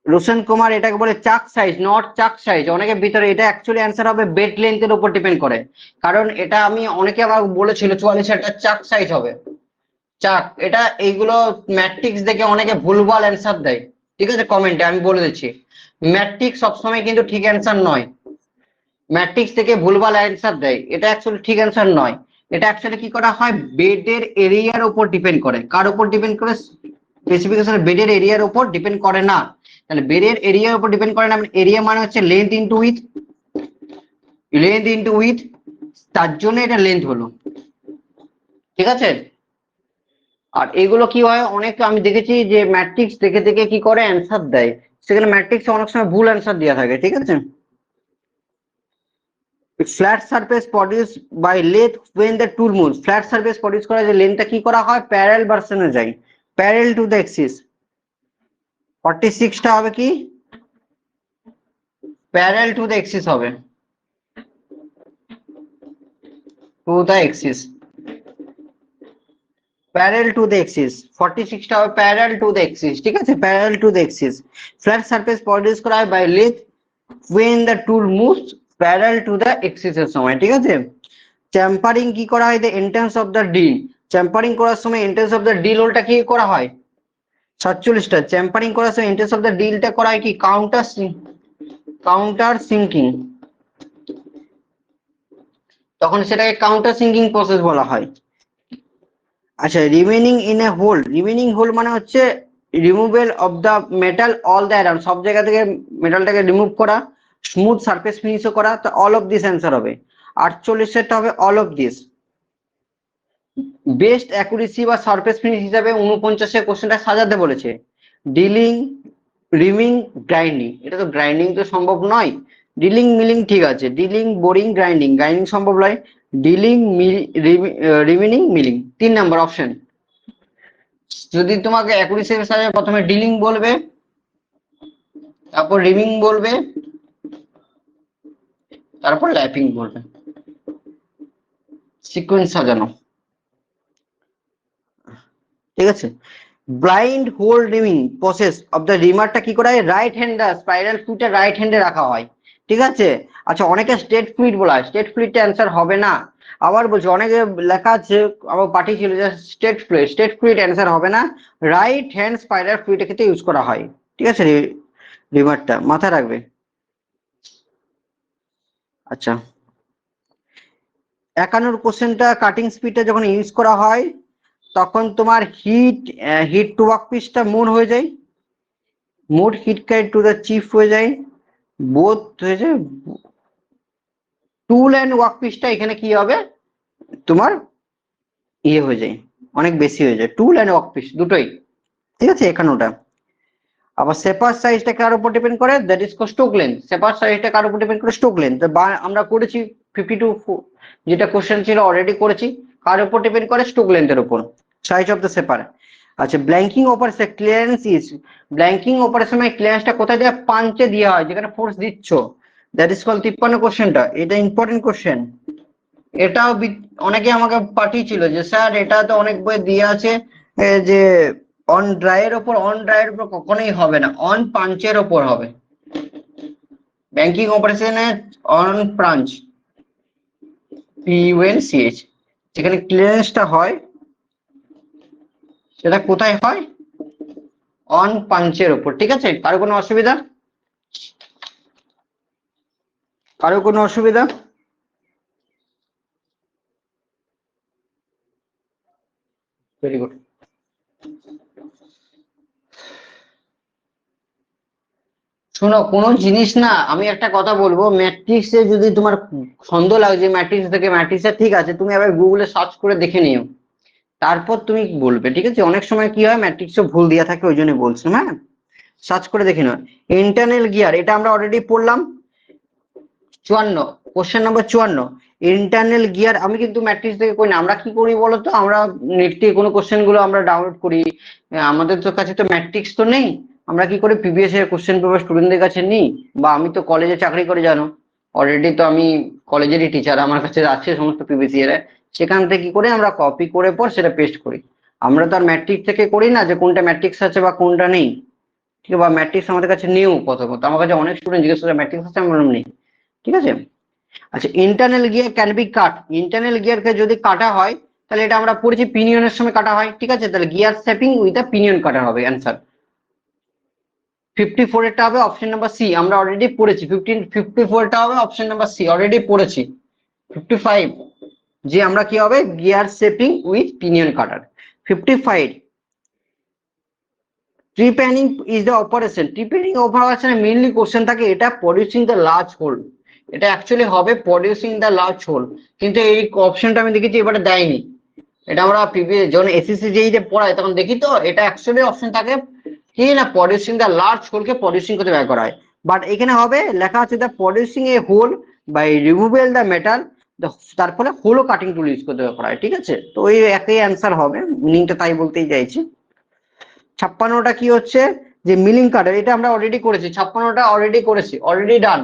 রোশন কুমার এটাকে বলে চাক সাইজ, নট চাক সাইজ, অনেকের ভিতরে এটা অ্যাকচুয়ালি অ্যান্সার হবে বেড লেন্থের উপর ডিপেন্ড করে, কারণ এটা আমি অনেকে আবার বলেছিল 44 চাক সাইজ হবে, চাক। এটা এইগুলো ম্যাট্রিক্স দেখে অনেকে ভুলভাল অ্যান্সার দেয়, ঠিক আছে, কমেন্টে আমি বলে দিচ্ছি, ম্যাট্রিক্স সবসময় কিন্তু ঠিক অ্যান্সার নয়, ম্যাট্রিক্স থেকে ভুলভাল অ্যান্সার দেয়, এটা অ্যাকচুয়ালি ঠিক অ্যান্সার নয়। এটা অ্যাকচুয়ালি কি করা হয়, বেডের এরিয়ার উপর ডিপেন্ড করে, কার উপর ডিপেন্ড করে, স্পেসিফিকেশন বেডের এরিয়ার উপর ডিপেন্ড করে না। তাহলে বেডের এরিয়ার উপর ডিপেন্ড করে না, এরিয়া মানে হচ্ছে লেন্থ ইনটু উইথ, তার জন্য এটা লেন্থ হলো, ঠিক আছে। আর এগুলো কি হয়, অনেক আমি দেখেছি যে ম্যাট্রিক্স দেখে দেখে কি করে অ্যান্সার দেয়, সেখানে ম্যাট্রিক্সে অনেক সময় ভুল অ্যান্সার দেওয়া থাকে, ঠিক আছে। Flat surface produce by lathe when the tool moves, flat surface produce করা যে লেন্থটা কি করা হয়, প্যারাল ভার্সনে যায়, প্যারাল টু দ্য এক্সিস। 46টা হবে কি, প্যারাল টু দ্য এক্সিস হবে, to the axis, parallel to the axis, 46টা হবে প্যারাল টু দ্য এক্সিস, ঠিক আছে, parallel to the axis. Flat surface produce করা হয় by lathe when the tool moves parallel to the axis এর সময়, ঠিক আছে। চ্যাম্পারিং কি করা হয়, the entrance of the drill, চ্যাম্পারিং করার সময় entrance of the drill হোলটা কি করা হয়, 47টা। চ্যাম্পারিং করার সময় entrance of the drillটা করা হয় কি, কাউন্টার সিঙ্কিং, তখন সেটাকে কাউন্টার সিঙ্কিং প্রসেস বলা হয়। আচ্ছা, remaining in a hole, remaining hole মানে হচ্ছে removal of the metal all the around, সব জায়গা থেকে মেটালটাকে রিমুভ করা, স্মুথ সারফেস ফিনিশও করা, তো অল অফ দিস অ্যান্সার হবে। 48 হবে all of this. Best accuracy বা সারফেস ফিনিশ হিসাবে 49 কোশ্চেনটা সাজাতে বলেছে। ডিলিং, রিমিং, গ্রাইন্ডিং, এটা তো গ্রাইন্ডিং তো সম্ভব নয়। ডিলিং মিলিং ঠিক আছে, ডিলিং, বোরিং, গ্রাইন্ডিং, গ্রাইন্ডিং সম্ভব নয়। Drilling, reaming, milling, 3 number option. যদি তোমাকে অ্যাকুরেসি হিসাবে প্রথমে ডিলিং বলবে, তারপর রিমিং বলবে, তারপর ল্যাপিং বলবে, সিকোয়েন্স সাজানো, ঠিক আছে। Blind hole reaming process of the রিমারটা কি করা হয়, রাইট হ্যান্ড স্পাইরাল ফ্লুইডটা রাইট হ্যান্ডে রাখা হয়, ঠিক আছে। আচ্ছা, অনেকে স্টেট ফ্লুইড বলা হয়, স্টেট ফ্লুইডটা অ্যান্সার হবে না। আবার বলছি, অনেকে লেখা আছে, আবার পাঠিয়েছিল যে state fluid, state fluid answer হবে না, রাইট হ্যান্ড স্পাইরাল ফ্লুইডের ক্ষেত্রে ইউজ করা হয়, ঠিক আছে, রিমারটা মাথায় রাখবে। আচ্ছা, 51 কোশ্চেনটা, কাটিং স্পিডটা যখন ইউজ করা হয় তখন তোমার হিট টু ওয়ার্কপিসটা মুভ হয়ে যায়, mood heat carry to the chip হয়ে যায়, বোথ হয়ে যায়, টুল অ্যান্ড ওয়ার্কপিসটা এখানে কি হবে তোমার ইয়ে হয়ে যায়, অনেক বেশি হয়ে যায়, টুল অ্যান্ড ওয়ার্কপিস দুটোই, ঠিক আছে। এখানেটা আবার সেপার সাইজটা কার উপর ডিপেন্ড করে, দ্যাট ইজ স্ট্রোক লেন্থ, সেপার সাইজটা কার উপর ডিপেন্ড করে, স্ট্রোক লেন্থ। আমরা করেছি 52 যেটা কোশ্চেন ছিল অলরেডি করেছি, কার উপর ডিপেন্ড করে, স্ট্রোক লেন্থের উপর, সাইজ অফ দ্য সেপার। আচ্ছা, ব্ল্যাঙ্কিং অপারেশন ক্লিয়ারেন্স ইজ, ব্ল্যাঙ্কিং অপারেশনে ক্লিয়ারেন্সটা কোথায় দেওয়া, পাঞ্চে দেওয়া হয়, যেখানে ফোর্স দিচ্ছ, দ্যাট ইজ কল 53 কোশ্চেনটা, এটা ইম্পর্টেন্ট কোশ্চেন। এটাও অনেকে আমাকে পাঠিয়েছিল যে স্যার এটা তো অনেক বই দিয়ে আছে যে অন ড্রাইয়ের উপর, অন ড্রাইয়ের উপর কখনোই হবে না, অন পাঞ্চের উপর হবে। ব্যাংকিং অপারেশনে অন পাঞ্চ, PUNCH, যেখানে ক্লিয়ারেন্সটা হয় সেটা কোথায় হয়, অন পাঞ্চের উপর, ঠিক আছে। কারো কোনো অসুবিধা, কারো কোনো অসুবিধা? Very good. শোনো, কোনো জিনিস না, আমি একটা কথা বলবো, ম্যাট্রিক্সে যদি তোমার সন্দেহ লাগছে ম্যাট্রিক্স থেকে, ম্যাট্রিক্সে ঠিক আছে, তুমি আবার গুগলে সার্চ করে দেখে নিও, তারপর তুমি বলবে, ঠিক আছে। অনেক সময় কি হয়, ম্যাট্রিক্সে ভুল দেওয়া থাকে, ওই জন্য বলছিলাম, হ্যাঁ, সার্চ করে দেখে নাও। ইন্টারনাল গিয়ার, এটা আমরা অলরেডি পড়লাম, 54, কোশ্চেন নাম্বার 54। ইন্টারনাল গিয়ার আমি কিন্তু ম্যাট্রিক্স থেকে করি না, আমরা কি করি বলতো, আমরা নেট থেকে কোনো কোশ্চেন গুলো আমরা ডাউনলোড করি, আমাদের তো কাছে তো ম্যাট্রিক্স তো নেই, আমরা কি করি প্রিভিয়াস এর কোশ্চেন পেপার স্টুডেন্টদের কাছে নিই, বা আমি তো কলেজে চাকরি করে জানো, অলরেডি তো আমি কলেজেরই টিচার, আমার কাছে আছে সমস্ত প্রিভিয়াস ইয়ার, সেখান থেকে কি করে আমরা কপি করে পর সেটা পেস্ট করি। আমরা তো আর ম্যাট্রিক্স থেকে করি না যে কোনটা ম্যাট্রিক্স আছে বা কোনটা নেই, ঠিক আছে, বা ম্যাট্রিক্স আমাদের কাছে নিউ, প্রথমত আমার কাছে অনেক স্টুডেন্ট জিজ্ঞেস করে ম্যাট্রিক্স আছে, আমার নেই, ঠিক আছে। আচ্ছা, internal gear can be cut, internal গিয়ারকে যদি কাটা হয় তাহলে এটা আমরা পড়েছি পিনিয়নের সময় কাটা হয়, ঠিক আছে, তাহলে gear shaping with a pinion কাটা হবে অ্যান্সার। 54 এরটা হবে অপশন নাম্বার সি, আমরা অলরেডি পড়েছি। 54টা হবে অপশন নাম্বার সি, অলরেডি পড়েছি। 55 যে আমরা কি হবে, gear shaping with pinion cutter. 55 trepanning is the operation, trepanning অপারেশনে মেইনলি কোশ্চেন থাকে এটা প্রডিউসিং দ্য লার্জ হোল, এটা অ্যাকচুয়ালি হবে প্রডিউসিং দ্য লার্জ হোল, কিন্তু এই অপশনটা আমি দেখেছি এবারে দেয়নি, এটা আমরা প্রিভিয়াস যখন এসএসসি যেইতে পড়াই তখন দেখি, তো এটা অ্যাকচুয়ালি অপশন থাকে কি না, প্রডিউসিং দ্য লার্জ হোলকে প্রডিউসিং করতে ব্যবহার করা হয়, বাট এখানে হবে লেখা আছে the producing a hole by removal the metal, তার ফলে হোলও কাটিং টুল ইউজ করতে ব্যবহার করা হয়, ঠিক আছে। তো ওই একই অ্যান্সার হবে, মিনিংটা তাই বলতেই চাইছি। 56টা কি হচ্ছে, যে মিলিং কাটার, এটা আমরা অলরেডি করেছি, 56টা অলরেডি করেছি, already done,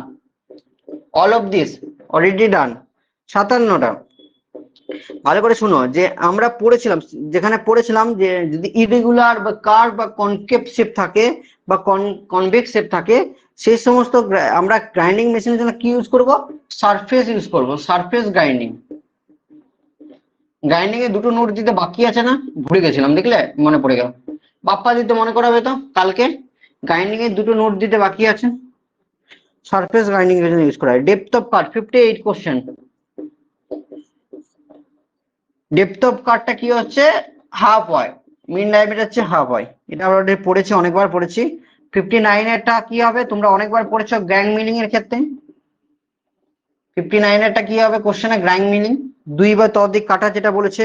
all of this already done. 57টা ভালো করে শুনো, যে আমরা পড়েছিলাম, যেখানে পড়েছিলাম যে যদি ইরেগুলার বা কার্ভ বা কনকেভ শেপ থাকে বা কনভেক্স শেপ থাকে, সেই সমস্ত আমরা গ্রাইন্ডিং মেশিনের জন্য কি ইউজ করব? সারফেস ইউজ করব, সারফেস গ্রাইন্ডিং। গ্রাইন্ডিং এ দুটো নোট দিতে বাকি আছে না, ভুলে গেছিলাম, দেখলে মনে পড়ে গেল। বাপ্পা দিতে মনে করাবে তো কালকে, গ্রাইন্ডিং এ দুটো নোট দিতে বাকি আছে, সারফেস গ্রাইন্ডিং এর জন্য ইউজ করা হয়। Depth of cut 58 question. Depth of কাটটা কি হচ্ছে? হাফ হয়, মিন ডায়ামিটার হচ্ছে হাফ হয়, এটা আমরা অলরেডি পড়েছি, অনেকবার পড়েছি। 59 এরটা কি হবে? তোমরা অনেকবার পড়েছো গ্র্যাং মিলিং এর ক্ষেত্রে। 59 এরটা কি হবে কোশ্চেনে? গ্র্যাং মিলিং, দুই বা ততোধিক কাটা যেটা বলেছে।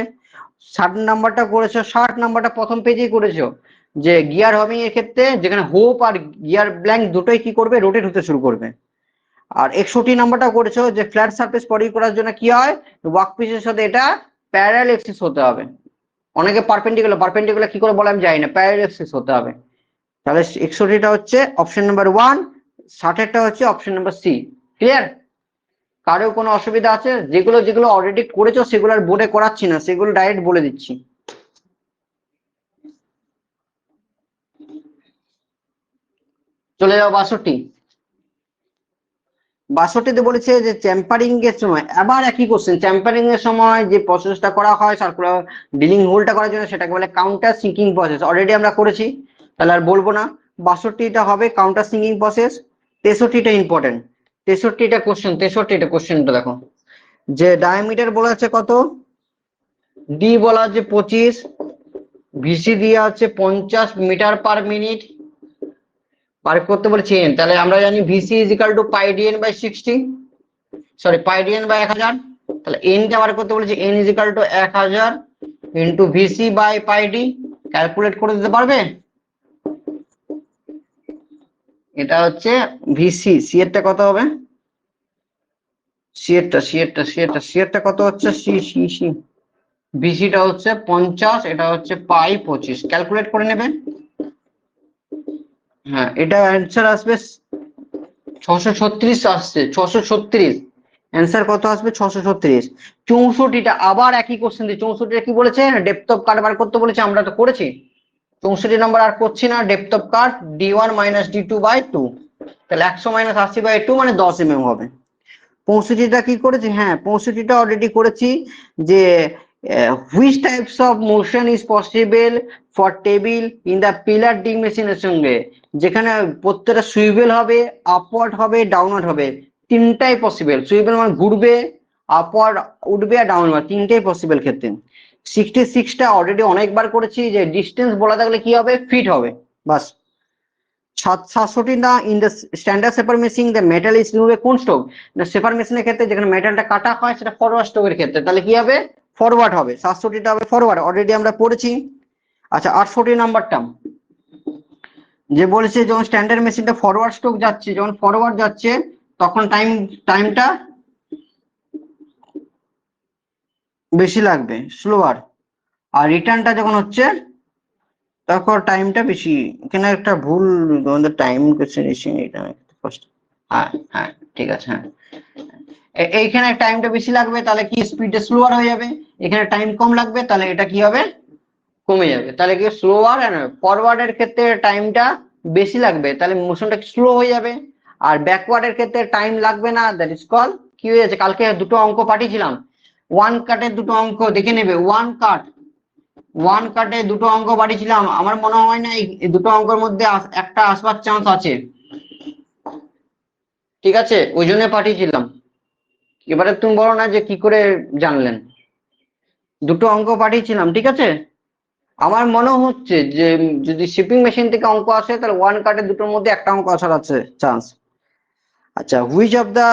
60 নাম্বারটা করেছো, 60 নাম্বারটা প্রথম পেজেই করেছো, যে গিয়ার হবিং এর ক্ষেত্রে যেখানে হোপ আর গিয়ার ব্ল্যাঙ্ক দুটোই কি করবে? রোটেট হতে শুরু করবে। আর 61 নাম্বারটা করেছো যে ফ্ল্যাট সারফেস পরি করার জন্য কি হয়? ওয়ার্ক পিসের সাথে এটা প্যারালাল এক্সিস হতে হবে। অনেকে পারপেন্ডিকুলার কি করে বলে আমি জানি না, প্যারালাল এক্সিস হতে হবে। তাহলে 61টা হচ্ছে অপশন নাম্বার 1, 60টা হচ্ছে অপশন নাম্বার সি। ক্লিয়ার? কারো কোনো অসুবিধা আছে? যেগুলো যেগুলো অলরেডি করেছো সেগুলো আর বোর্ডে করাচ্ছি না, সেগুলো ডাইরেক্ট বলে দিচ্ছি। চলে যাও 62। 62তে বলেছে যে চ্যাম্পারিং এর সময় আবার একই কোশ্চেন, চ্যাম্পারিং এর সময় যে প্রসেসটা করা হয় সার্কুলার ড্রিলিং হোলটা করার জন্য, সেটাকে বলে কাউন্টার সিঙ্কিং প্রসেস। অলরেডি আমরা করেছি, তাহলে আর বলবো না। 62টা হবে কাউন্টার সিঙ্কিং প্রসেস। 63টা ইম্পর্টেন্ট, 63টা কোশ্চেন, 63টা কোশ্চেনটা দেখো, যে ডায়ামিটার বলা আছে কত? ডি বলা আছে 25, ভিসি দিয়ে আছে 50 মিটার পার মিনিট, বার করতে বলেছি এন। তাহলে আমরা জানি VC is equal to pi D N by 60, sorry pi D N by 1000। তাহলে এন টা বার করতে বলেছি, N is equal to 1000 into VC by pi D. Calculate করে দিতে পারবে? এটা হচ্ছে ভিসি, সি এরটা কত হবে? সি এরটা কত হচ্ছে? সি ভিসিটা হচ্ছে 50, এটা হচ্ছে পাই 25। ক্যালকুলেট করে নেবে। হ্যাঁ, এটা অ্যান্সার আসবে 636 আসছে, 636। অ্যান্সার কত আসবে? 636। 64টা আবার একই কোশ্চেন দিয়ে, 64টা কি বলেছে? ডেপথ অফ কাট বার করতে বলেছে, আমরা তো করেছি। 64 নাম্বার আর করছি না। Depth of cut d1 minus d2 by 2, তাহলে 100 মাইনাস 80 বাই 2 মানে 10 mm হবে। 65টা কি করেছি? হ্যাঁ 65টা অলরেডি করেছি, যে which types of motion is possible for table in the pillar ding মেশিনের সঙ্গে, যেখানে প্রত্যেকটা সুইবেল হবে, আপওয়ার্ড হবে, ডাউনওয়ার্ড হবে, তিনটাই পসিবল। সুইবেল মানে ঘুরবে, আপওয়ার্ড উঠবে, আর ডাউনওয়ার্ড, তিনটাই পসিবল ক্ষেত্রে। 66টা অলরেডি অনেকবার করেছি, যে ডিস্টেন্স বলা থাকলে কি হবে? ফিট হবে, বাস। 67 না, ইন দ্য স্ট্যান্ডার্ড সেপার machine the metal is remove কোন স্ট্রোক? না সেপার মেশিনের ক্ষেত্রে যেখানে মেটালটা কাটা হয় সেটা ফরওয়ার্ড স্ট্রোকের ক্ষেত্রে, তাহলে কি হবে? ফরওয়ার্ড হবে। 67টা হবে ফরওয়ার্ড, অলরেডি আমরা পড়েছি। আচ্ছা 68 নাম্বারটা, যে বলেছে যখন স্ট্যান্ডার্ড মেশিনটা ফরওয়ার্ড স্ট্রোক যাচ্ছে, যখন ফরওয়ার্ড যাচ্ছে তখন টাইমটা বেশি লাগবে, স্লোয়ার। আর রিটার্নটা যখন হচ্ছে তখন টাইমটা বেশি। এখানে একটা ভুল, আমাদের টাইম কোশ্চেন এটা ফার্স্ট। হ্যাঁ হ্যাঁ ঠিক আছে, হ্যাঁ এইখানে টাইমটা বেশি লাগবে, তাহলে কি স্পিডটা স্লোয়ার হয়ে যাবে। এখানে টাইম কম লাগবে, তাহলে এটা কি হবে? কমে যাবে। তাহলে কি স্লোয়ার এন্ড ফরওয়ার্ড এর ক্ষেত্রে টাইমটা বেশি লাগবে, তাহলে মোশনটা স্লো হয়ে যাবে। আর ব্যাকওয়ার্ড এর ক্ষেত্রে টাইম লাগবে না, দ্যাট ইজ কল কি হয়ে যাচ্ছে। কালকে দুটো অঙ্ক পাঠিয়েছিলাম, ওয়ান কাটের দুটো অঙ্ক দেখে নেবে। ওয়ান কাটে দুটো অঙ্ক পাঠিয়েছিলাম, আমার মনে হয় না এই দুটো অঙ্কের মধ্যে একটা আসবার চান্স আছে, ঠিক আছে, ওই জন্য পাঠিয়েছিলাম। এবারে তুমি বলো না যে কি করে জানলেন। দুটো অঙ্ক পাঠিয়েছিলাম, ঠিক আছে। আমার মনে হচ্ছে যে যদি শিপিং মেশিন থেকে অঙ্ক আসে, তাহলে ওয়ান কার্ডের দুটোর মধ্যে একটা অঙ্ক আসার আছে চান্স। আচ্ছা, which of the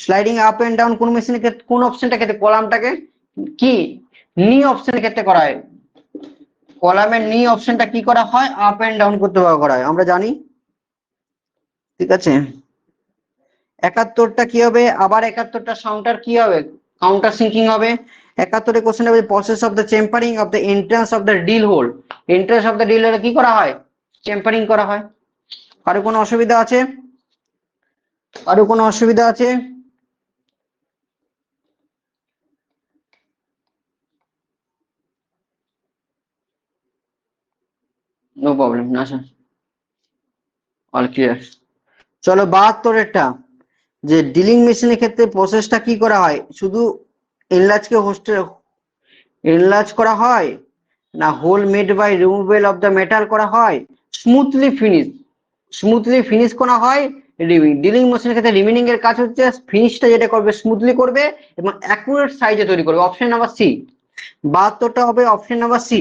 sliding up and down কোন মেশিনের ক্ষেত্রে, কোন অপশনটা ক্ষেত্রে, কলামটাকে কি নি অপশনের ক্ষেত্রে করা হয়? কলামের নি অপশনটা কি করা হয়? আপ এন্ড ডাউন করতে করা হয়, আমরা জানি, ঠিক আছে। 71টা কি হবে? আবার 71টা সাউন্ডার কি হবে? কাউন্টার সিঙ্কিং হবে। 71 কোশ্চেন হবে process of the chamfering of the entrance of the drill hole. Entrance of the drill হোলে কি করা হয়? চেম্পারিং করা হয়। কারো কোনো অসুবিধা আছে? কারো কোনো অসুবিধা আছে? প্রবলেম না স্যার, অল ক্লিয়ার। চলো 72-এরটা, যে ডিলিং মেশিনের ক্ষেত্রে প্রসেসটা কি করা হয়, শুধু এনলার্জকে এনলার্জ করা হয়, না hole made by removal of the metal করা হয়, স্মুথলি ফিনিশ করা হয়। ডিলিং মেশিনের ক্ষেত্রে রিমেনিং এর কাজ হচ্ছে ফিনিশটা যেটা করবে স্মুথলি করবে এবং অ্যাকুরেট সাইজে তৈরি করবে। অপশন নাম্বার সি, 72টা হবে অপশন নাম্বার সি।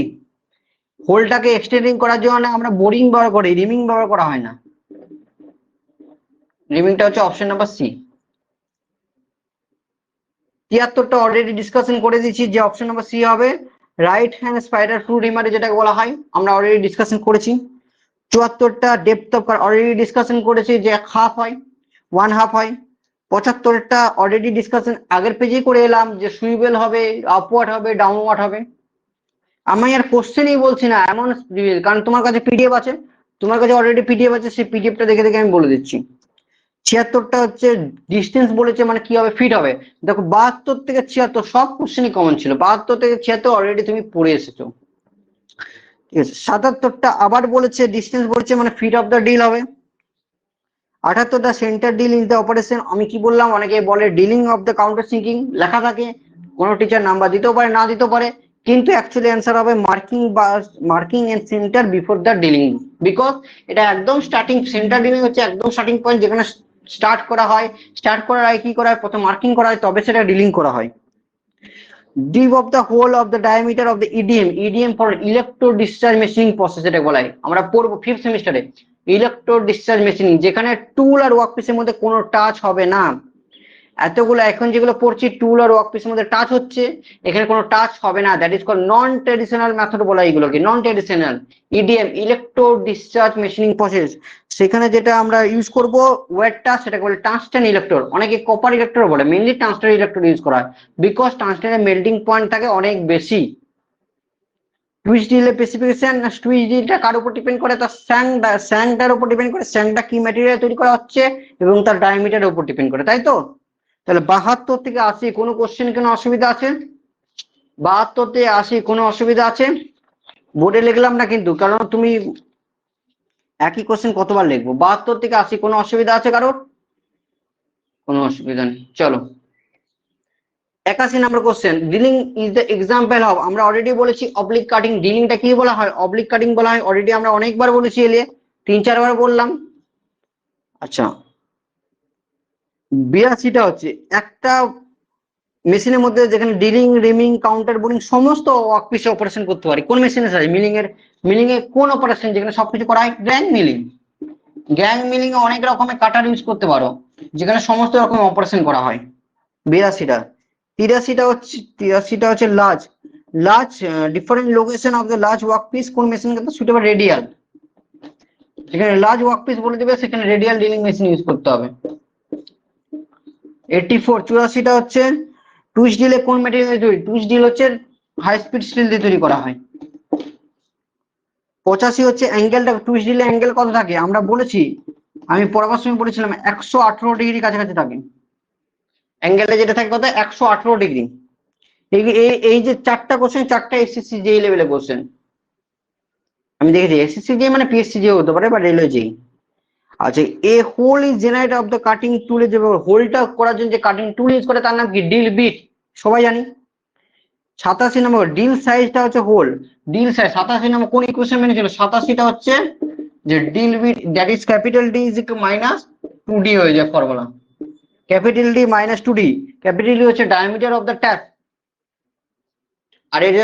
হোলটাকে এক্সটেন্ডিং করার জন্য আমরা বোরিং ব্যবহার করি, রিমিং ব্যবহার করা হয় না। রিমিংটা হচ্ছে অপশন নাম্বার সি। 73টা অলরেডি ডিসকাশন করে দিয়েছি যে অপশন নাম্বার সি হবে, রাইট হ্যান্ড স্পাইডার ফ্রুট রিমারে যেটাকে বলা হয়, আমরা অলরেডি ডিসকাশন করেছি। 74টা depth of cut already discussion করেছি যে হাফ হয়, 1/2 হয়। 75টা অলরেডি ডিসকাশন আগের পেজেই করে এলাম যে সুইবেল হবে, আপওয়ার্ড হবে, ডাউনওয়ার্ড হবে। আমি আর কোশ্চেনই বলছি না এমন, কারণ তোমার কাছে পিডিএফ আছে, তোমার কাছে অলরেডি পিডিএফ আছে, সেই পিডিএফটা দেখে দেখে আমি বলে দিচ্ছি। 76টা হচ্ছে ডিস্টেন্স বলেছে মানে কি হবে, ফিট হবে। দেখো 72 থেকে 76 সব কোশ্চেনই কমন ছিল, 72 থেকে 76 অলরেডি তুমি পড়ে এসেছো, ঠিক আছে। 77টা আবার বলেছে ডিস্টেন্স বলেছে মানে ফিট অফ দ্য ডিল হবে। 78টা centre drill in the operation, আমি কি বললাম, অনেকে বলে drilling of the counter sinking লেখা থাকে, কোনো টিচার নাম্বার দিতেও পারে না দিতেও পারে, কিন্তু অ্যাকচুয়ালি অ্যান্সার হবে marking and center before the drilling, because এটা একদম স্টার্টিং, সেন্টার ডিলিং হচ্ছে একদম স্টার্টিং পয়েন্ট, যেখানে স্টার্ট করা হয়। স্টার্ট করার আগে কি করা হয়, প্রথমে মার্কিং করা হয়, তবে সেটা ডিলিং করা হয়। Deep of the hole of the diameter of the EDM for electro discharge machining process, এটা বলা হয়, আমরা পড়বো 5th সেমিস্টারে। ইলেকট্রো ডিসচার্জ মেশিনিং, যেখানে টুল আর ওয়ার্কপিসের মধ্যে কোনো টাচ হবে না। এতগুলো এখন যেগুলো পড়ছি টুল আর ওয়ার্কপিসের মধ্যে টাচ হচ্ছে, এখানে কোনো টাচ হবে না, that is called non traditional method বলা হয় এগুলোকে, non traditional. EDM electro discharge machining process, সেখানে যেটা আমরা ইউজ করব ওয়েটটা, সেটাকে বলে টাংস্টেন ইলেকট্রোড, অনেকে কপার ইলেকট্রোড বলে, মেইনলি টাংস্টেন ইলেকট্রোড ইউজ করা হয়, বিকজ টাংস্টেনের মেল্টিং পয়েন্ট থাকে অনেক বেশি। টুইস্ট ডিলের স্পেসিফিকেশন, টুইস্ট ডিলটা কার উপর ডিপেন্ড করে, তার স্যাংটার উপর ডিপেন্ড করে, স্যাংটা কি ম্যাটেরিয়াল তৈরি করা হচ্ছে এবং তার ডায়ামিটারের উপর ডিপেন্ড করে, তাই তো। তাহলে 72 থেকে 80 কোনো কোশ্চেন কোনো অসুবিধা আছে? 72 থেকে 80 কোনো অসুবিধা আছে? বোর্ডে লিখলাম না কিন্তু, কারণ তুমি একই কোশ্চেন কতবার লিখবো। 72 থেকে 80 কোনো অসুবিধা আছে কারোর? কোনো অসুবিধা নেই। চলো 81 number question, drilling is the example of, আমরা অলরেডি বলেছি অবলিক কাটিং। ডিলিংটা কি বলা হয়, অবলিক কাটিং বলা হয়, অলরেডি আমরা অনেকবার বলেছি, এলিয়ে 3-4 বার বললাম। আচ্ছা 82টা হচ্ছে একটা মেশিনের মধ্যে যেখানে ডিলিং, রিমিং, কাউন্টার বোরিং সমস্ত ওয়ার্কপিসে অপারেশন করতে পারি। কোন মেশিনে আছে মিলিং এ কোন অপারেশন যেখানে সবকিছু করা হয়? গ্যাং মিলিং এ অনেক রকমের কাটার ইউজ করতে পারো, যেখানে সমস্ত রকম অপারেশন করা হয়। 82টা। 83টা হচ্ছে large different location of the large workpiece কোন মেশিন ক্ষেত্রে সুটেবল? রেডিয়াল, যেখানে লার্জ ওয়ার্কপিস বলে দেবে সেখানে রেডিয়াল ডিলিং মেশিন ইউজ করতে হবে। 84টা হচ্ছে টুইস্ট ডিলে কোন ম্যাটেরিয়াল দিয়ে তৈরি? টুইস্ট ডিল হচ্ছে হাই স্পিড স্টিল দিয়ে তৈরি করা হয়। 85 হচ্ছে অ্যাঙ্গেলটা, টুইস্ট ডিলে অ্যাঙ্গেল কত থাকে আমরা বলেছি, আমি পড়াবার সময় বলেছিলাম 118 ডিগ্রি কাছাকাছি থাকে অ্যাঙ্গেলটা, যেটা থাকে কত 118 ডিগ্রি। এই যে 4টা কোশ্চেন, 4টা এসএসসি জেই লেভেলে কোশ্চেন আমি দেখেছি। এসএসসি জেই মানে পিএসসি জেই হতে পারে বা রেলওয়ে জেই। আচ্ছা, a hole is generate of the cutting টুলে, যে হোলটা করার জন্য যে কাটিং টুল ইউজ করে তার নাম কি? ডিল বিট, সবাই জানি। 87 নম্বর, ডিল সাইজটা হচ্ছে হোল, ডিল সাইজ 87 নম্বর কোন ইকুয়েশন মেনে ছিল? 87টা হচ্ছে যে drill bit that is capital D is equal minus 2d হয়ে যায় formula, capital D minus 2d। Capital D হচ্ছে ডায়ামিটার অফ দ্য ট্যাপ, আর এটা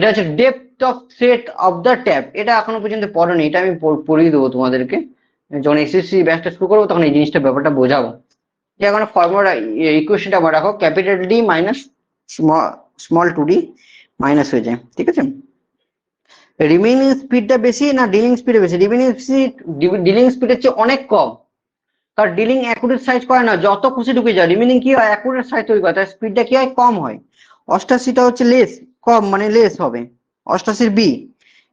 হচ্ছে depth of thread of the tap. এটা এখনো পর্যন্ত পড়োনি, এটা আমি পড়িয়ে দেবো তোমাদেরকে, যখন এসএসসি ব্যাচটা শুরু করবো তখন এই জিনিসটা ব্যাপারটা বোঝাবো। এখন ফর্মুলা ইকুয়েশনটা মনে রাখো, capital D minus small 2d minus হয়ে যায়, ঠিক আছে। রিমেইনিং স্পিডটা বেশি না ডিলিং স্পিডে বেশি? ডিলিং স্পিডের চেয়ে অনেক কম, কারণ ডিলিং অ্যাকুরেট সাইজ করে না, যত খুশি ঢুকে যায়। রিমেইনিং কি হয়, অ্যাকুরেট সাইজ তৈরি করে, তার স্পিডটা কি হয়, কম হয়। 88টা হচ্ছে কম মানে লেস হবে। 88 B,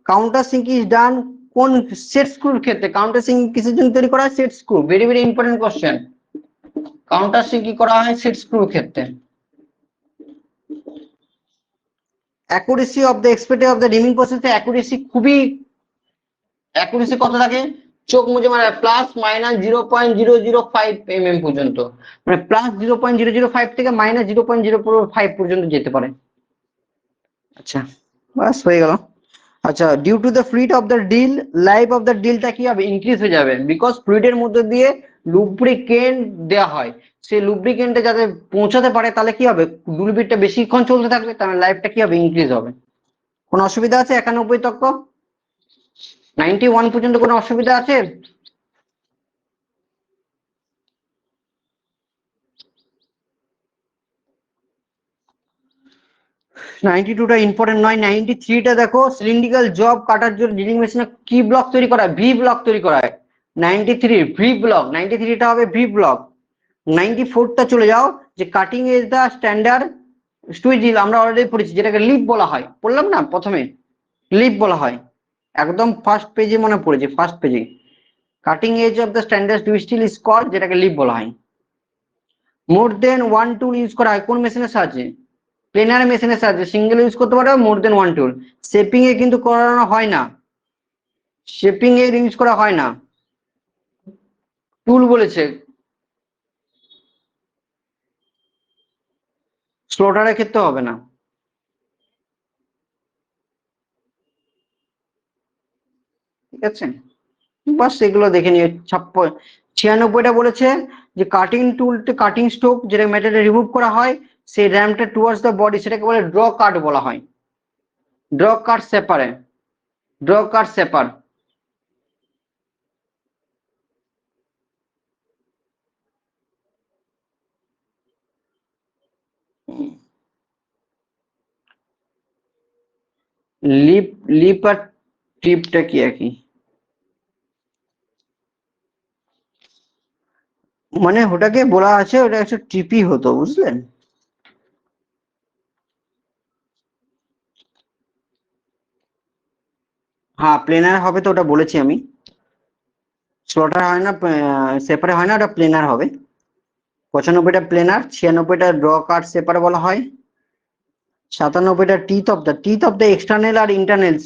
counter sink is done কোন সেট স্ক্রুর ক্ষেত্রে? কাউন্টার সিঙ্ক কিসের জন্য তৈরি করা হয়? Set screw. Very very important question, counter sink কি করা হয়? সেট স্ক্রুর ক্ষেত্রে। Accuracy of the expected of the reaming process, accuracy খুবই অ্যাকুরেসি কত থাকে? চোখ মুজে মারা প্লাস মাইনাস 0.005 পর্যন্ত, মানে প্লাস 0.005 থেকে মাইনাস 0.005 পর্যন্ত যেতে পারে। আচ্ছা, বাস হয়ে গেল। আচ্ছা, due to the fluid of the drill, life of the ডিলটা কি হবে? ইনক্রিজ হয়ে যাবে, বিকজ ফ্লুইডের মধ্যে দিয়ে লুব্রিকেন্ট দেওয়া হয়, সেই লুব্রিকেন্টে যাতে পৌঁছাতে পারে, তাহলে কি হবে? ডুলবিটটা বেশিক্ষণ চলতে থাকবে, তাহলে লাইফটা কি হবে? ইনক্রিজ হবে। কোনো অসুবিধা আছে 91 তক্ক? 91 পর্যন্ত কোনো অসুবিধা আছে? নাইনটি টুটা ইম্পর্টেন্ট নয়। 93টা দেখো, সিলিন্ড্রিক্যাল জব কাটার জন্য ড্রিলিং মেশিনে কি ব্লক তৈরি করা হয়? ভি ব্লক তৈরি করা হয়। 93 ভি ব্লক, 93টা হবে ভি ব্লক। 94টা চলে যাও, যে কাটিং এজ দা স্ট্যান্ডার্ড স্টুইজিল, আমরা অলরেডি পড়েছি, যেটাকে লিপ বলা হয়, পড়লাম না প্রথমে? লিপ বলা হয়, একদম ফার্স্ট পেজে মনে পড়েছে, ফার্স্ট পেজে। Cutting edge of the standard twist drill is called, যেটাকে লিপ বলা হয়। মোর দেন ওয়ান টুল ইউজ করা হয় কোন মেশিনের সাহায্যে? প্লেনার মেশিনের সাহায্যে। সিঙ্গেল ইউজ করতে পারো, মোর দেন ওয়ান টুল। শেপিং এ কিন্তু করানো হয় না, শেপিং এর ইউজ করা হয় না, টুল বলেছে। স্লোটারের ক্ষেত্রে হবে না। ঠিক আছে, বাস এগুলো দেখে নিয়ে 96টা বলেছে যে কাটিং টুল, কাটিং স্টোক, যেটা মেটেরিয়াল রিমুভ করা হয়, সেই র্যামটা টুয়ার্ডস দ্য বডি, সেটাকে বলে ড্র কাট বলা হয়। ড্র কাট সেপারে, ড্র কাট সেপার। লিপ, লিপ আর টিপটা কি একই? মানে ওটাকে বলা আছে, ওটা একটা টিপি হতো, বুঝলেন? হ্যাঁ, প্লেনার হবে তো, ওটা বলেছি আমি। স্লটার হয় না, সেপারে হয় না, ওটা প্লেনার হবে। 95টা প্লেনার, 96টা ড্র কাট সেপার বলা হয়। 97টা টিথ অফ দ্য এক্সটার্নাল আর internal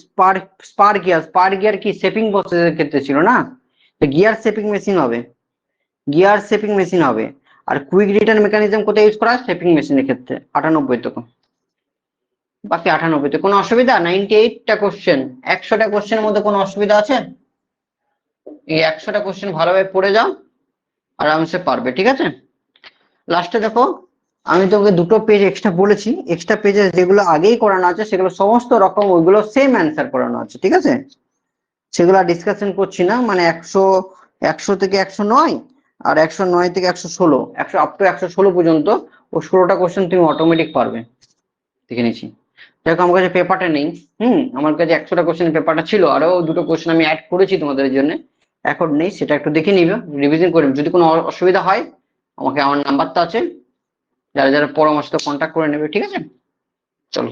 spur gear. Spur gear কি শেপিং প্রসেসের ক্ষেত্রে ছিল না, গিয়ার শেপিং মেশিন হবে, গিয়ার শেপিং মেশিন হবে। আর কুইক রিটার্ন মেকানিজম কোথায় ইউজ করা হয়? শেপিং মেশিনের ক্ষেত্রে। 98 তো, বাকি 98তে কোনো অসুবিধা? 98টা কোশ্চেন, 100টা কোশ্চেনের মধ্যে কোনো অসুবিধা আছে? এই 100টা কোশ্চেন ভালোভাবে পড়ে যাও, আরামসে পারবে, ঠিক আছে? লাস্টে দেখো, আমি তোমাকে দুটো পেজ এক্সট্রা বলেছি, এক্সট্রা পেজে যেগুলো আগেই করানো আছে সেগুলো সমস্ত রকম ওইগুলো সেম অ্যান্সার করানো আছে, ঠিক আছে? সেগুলো ডিসকাশন করছি না, মানে 100 থেকে 109, আর 109 থেকে 116, 100 আপ টু 116 পর্যন্ত, ও 16টা কোশ্চেন তুমি অটোমেটিক পারবে, দেখে নিচ্ছি। দেখো আমার কাছে পেপারটা নেই, আমার কাছে 100টা কোশ্চেন পেপারটা ছিল, আরো দুটো কোশ্চেন আমি অ্যাড করেছি তোমাদের জন্য, এখন নেই, সেটা একটু দেখে নিবে, রিভিশন করবে। যদি কোনো অসুবিধা হয়, আমাকে, আমার নাম্বারটা আছে, যারা যারা পড়ো আমার সাথে কন্ট্যাক্ট করে নেবে, ঠিক আছে? চলো,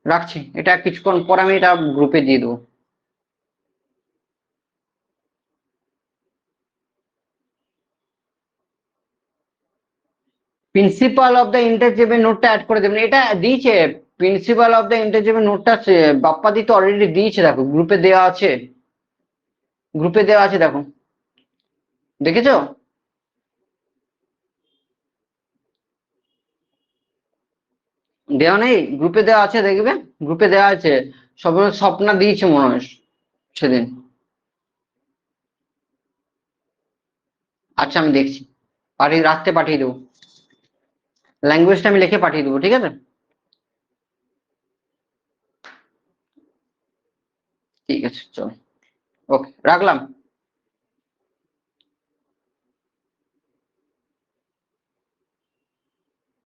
রাখছি, এটা কিছুক্ষণ পর আমি এটা গ্রুপে দিয়ে দেবো। প্রিন্সিপাল অফ দ্য ইন্টারচেঞ্জেবল নোটটা অ্যাড করে দেবেন, এটা দিয়েছে। প্রিন্সিপাল অফ দ্য ইন্টারচেঞ্জেবল নোটটা বাপ্পা দি তো অলরেডি দিয়েছে, দেখো গ্রুপে দেওয়া আছে, গ্রুপে দেওয়া আছে, দেখো, দেখেছো? দেওয়া নেই? গ্রুপে দেওয়া আছে, দেখবে গ্রুপে দেওয়া আছে। সব স্বপ্না দিয়েছে মনে হয় সেদিন। আচ্ছা, আমি দেখছি, রাত্রে পাঠিয়ে দেবো, ল্যাঙ্গুয়েজটা আমি লিখে পাঠিয়ে দেবো, ঠিক আছে? ঠিক আছে, চলো, ওকে, রাখলাম।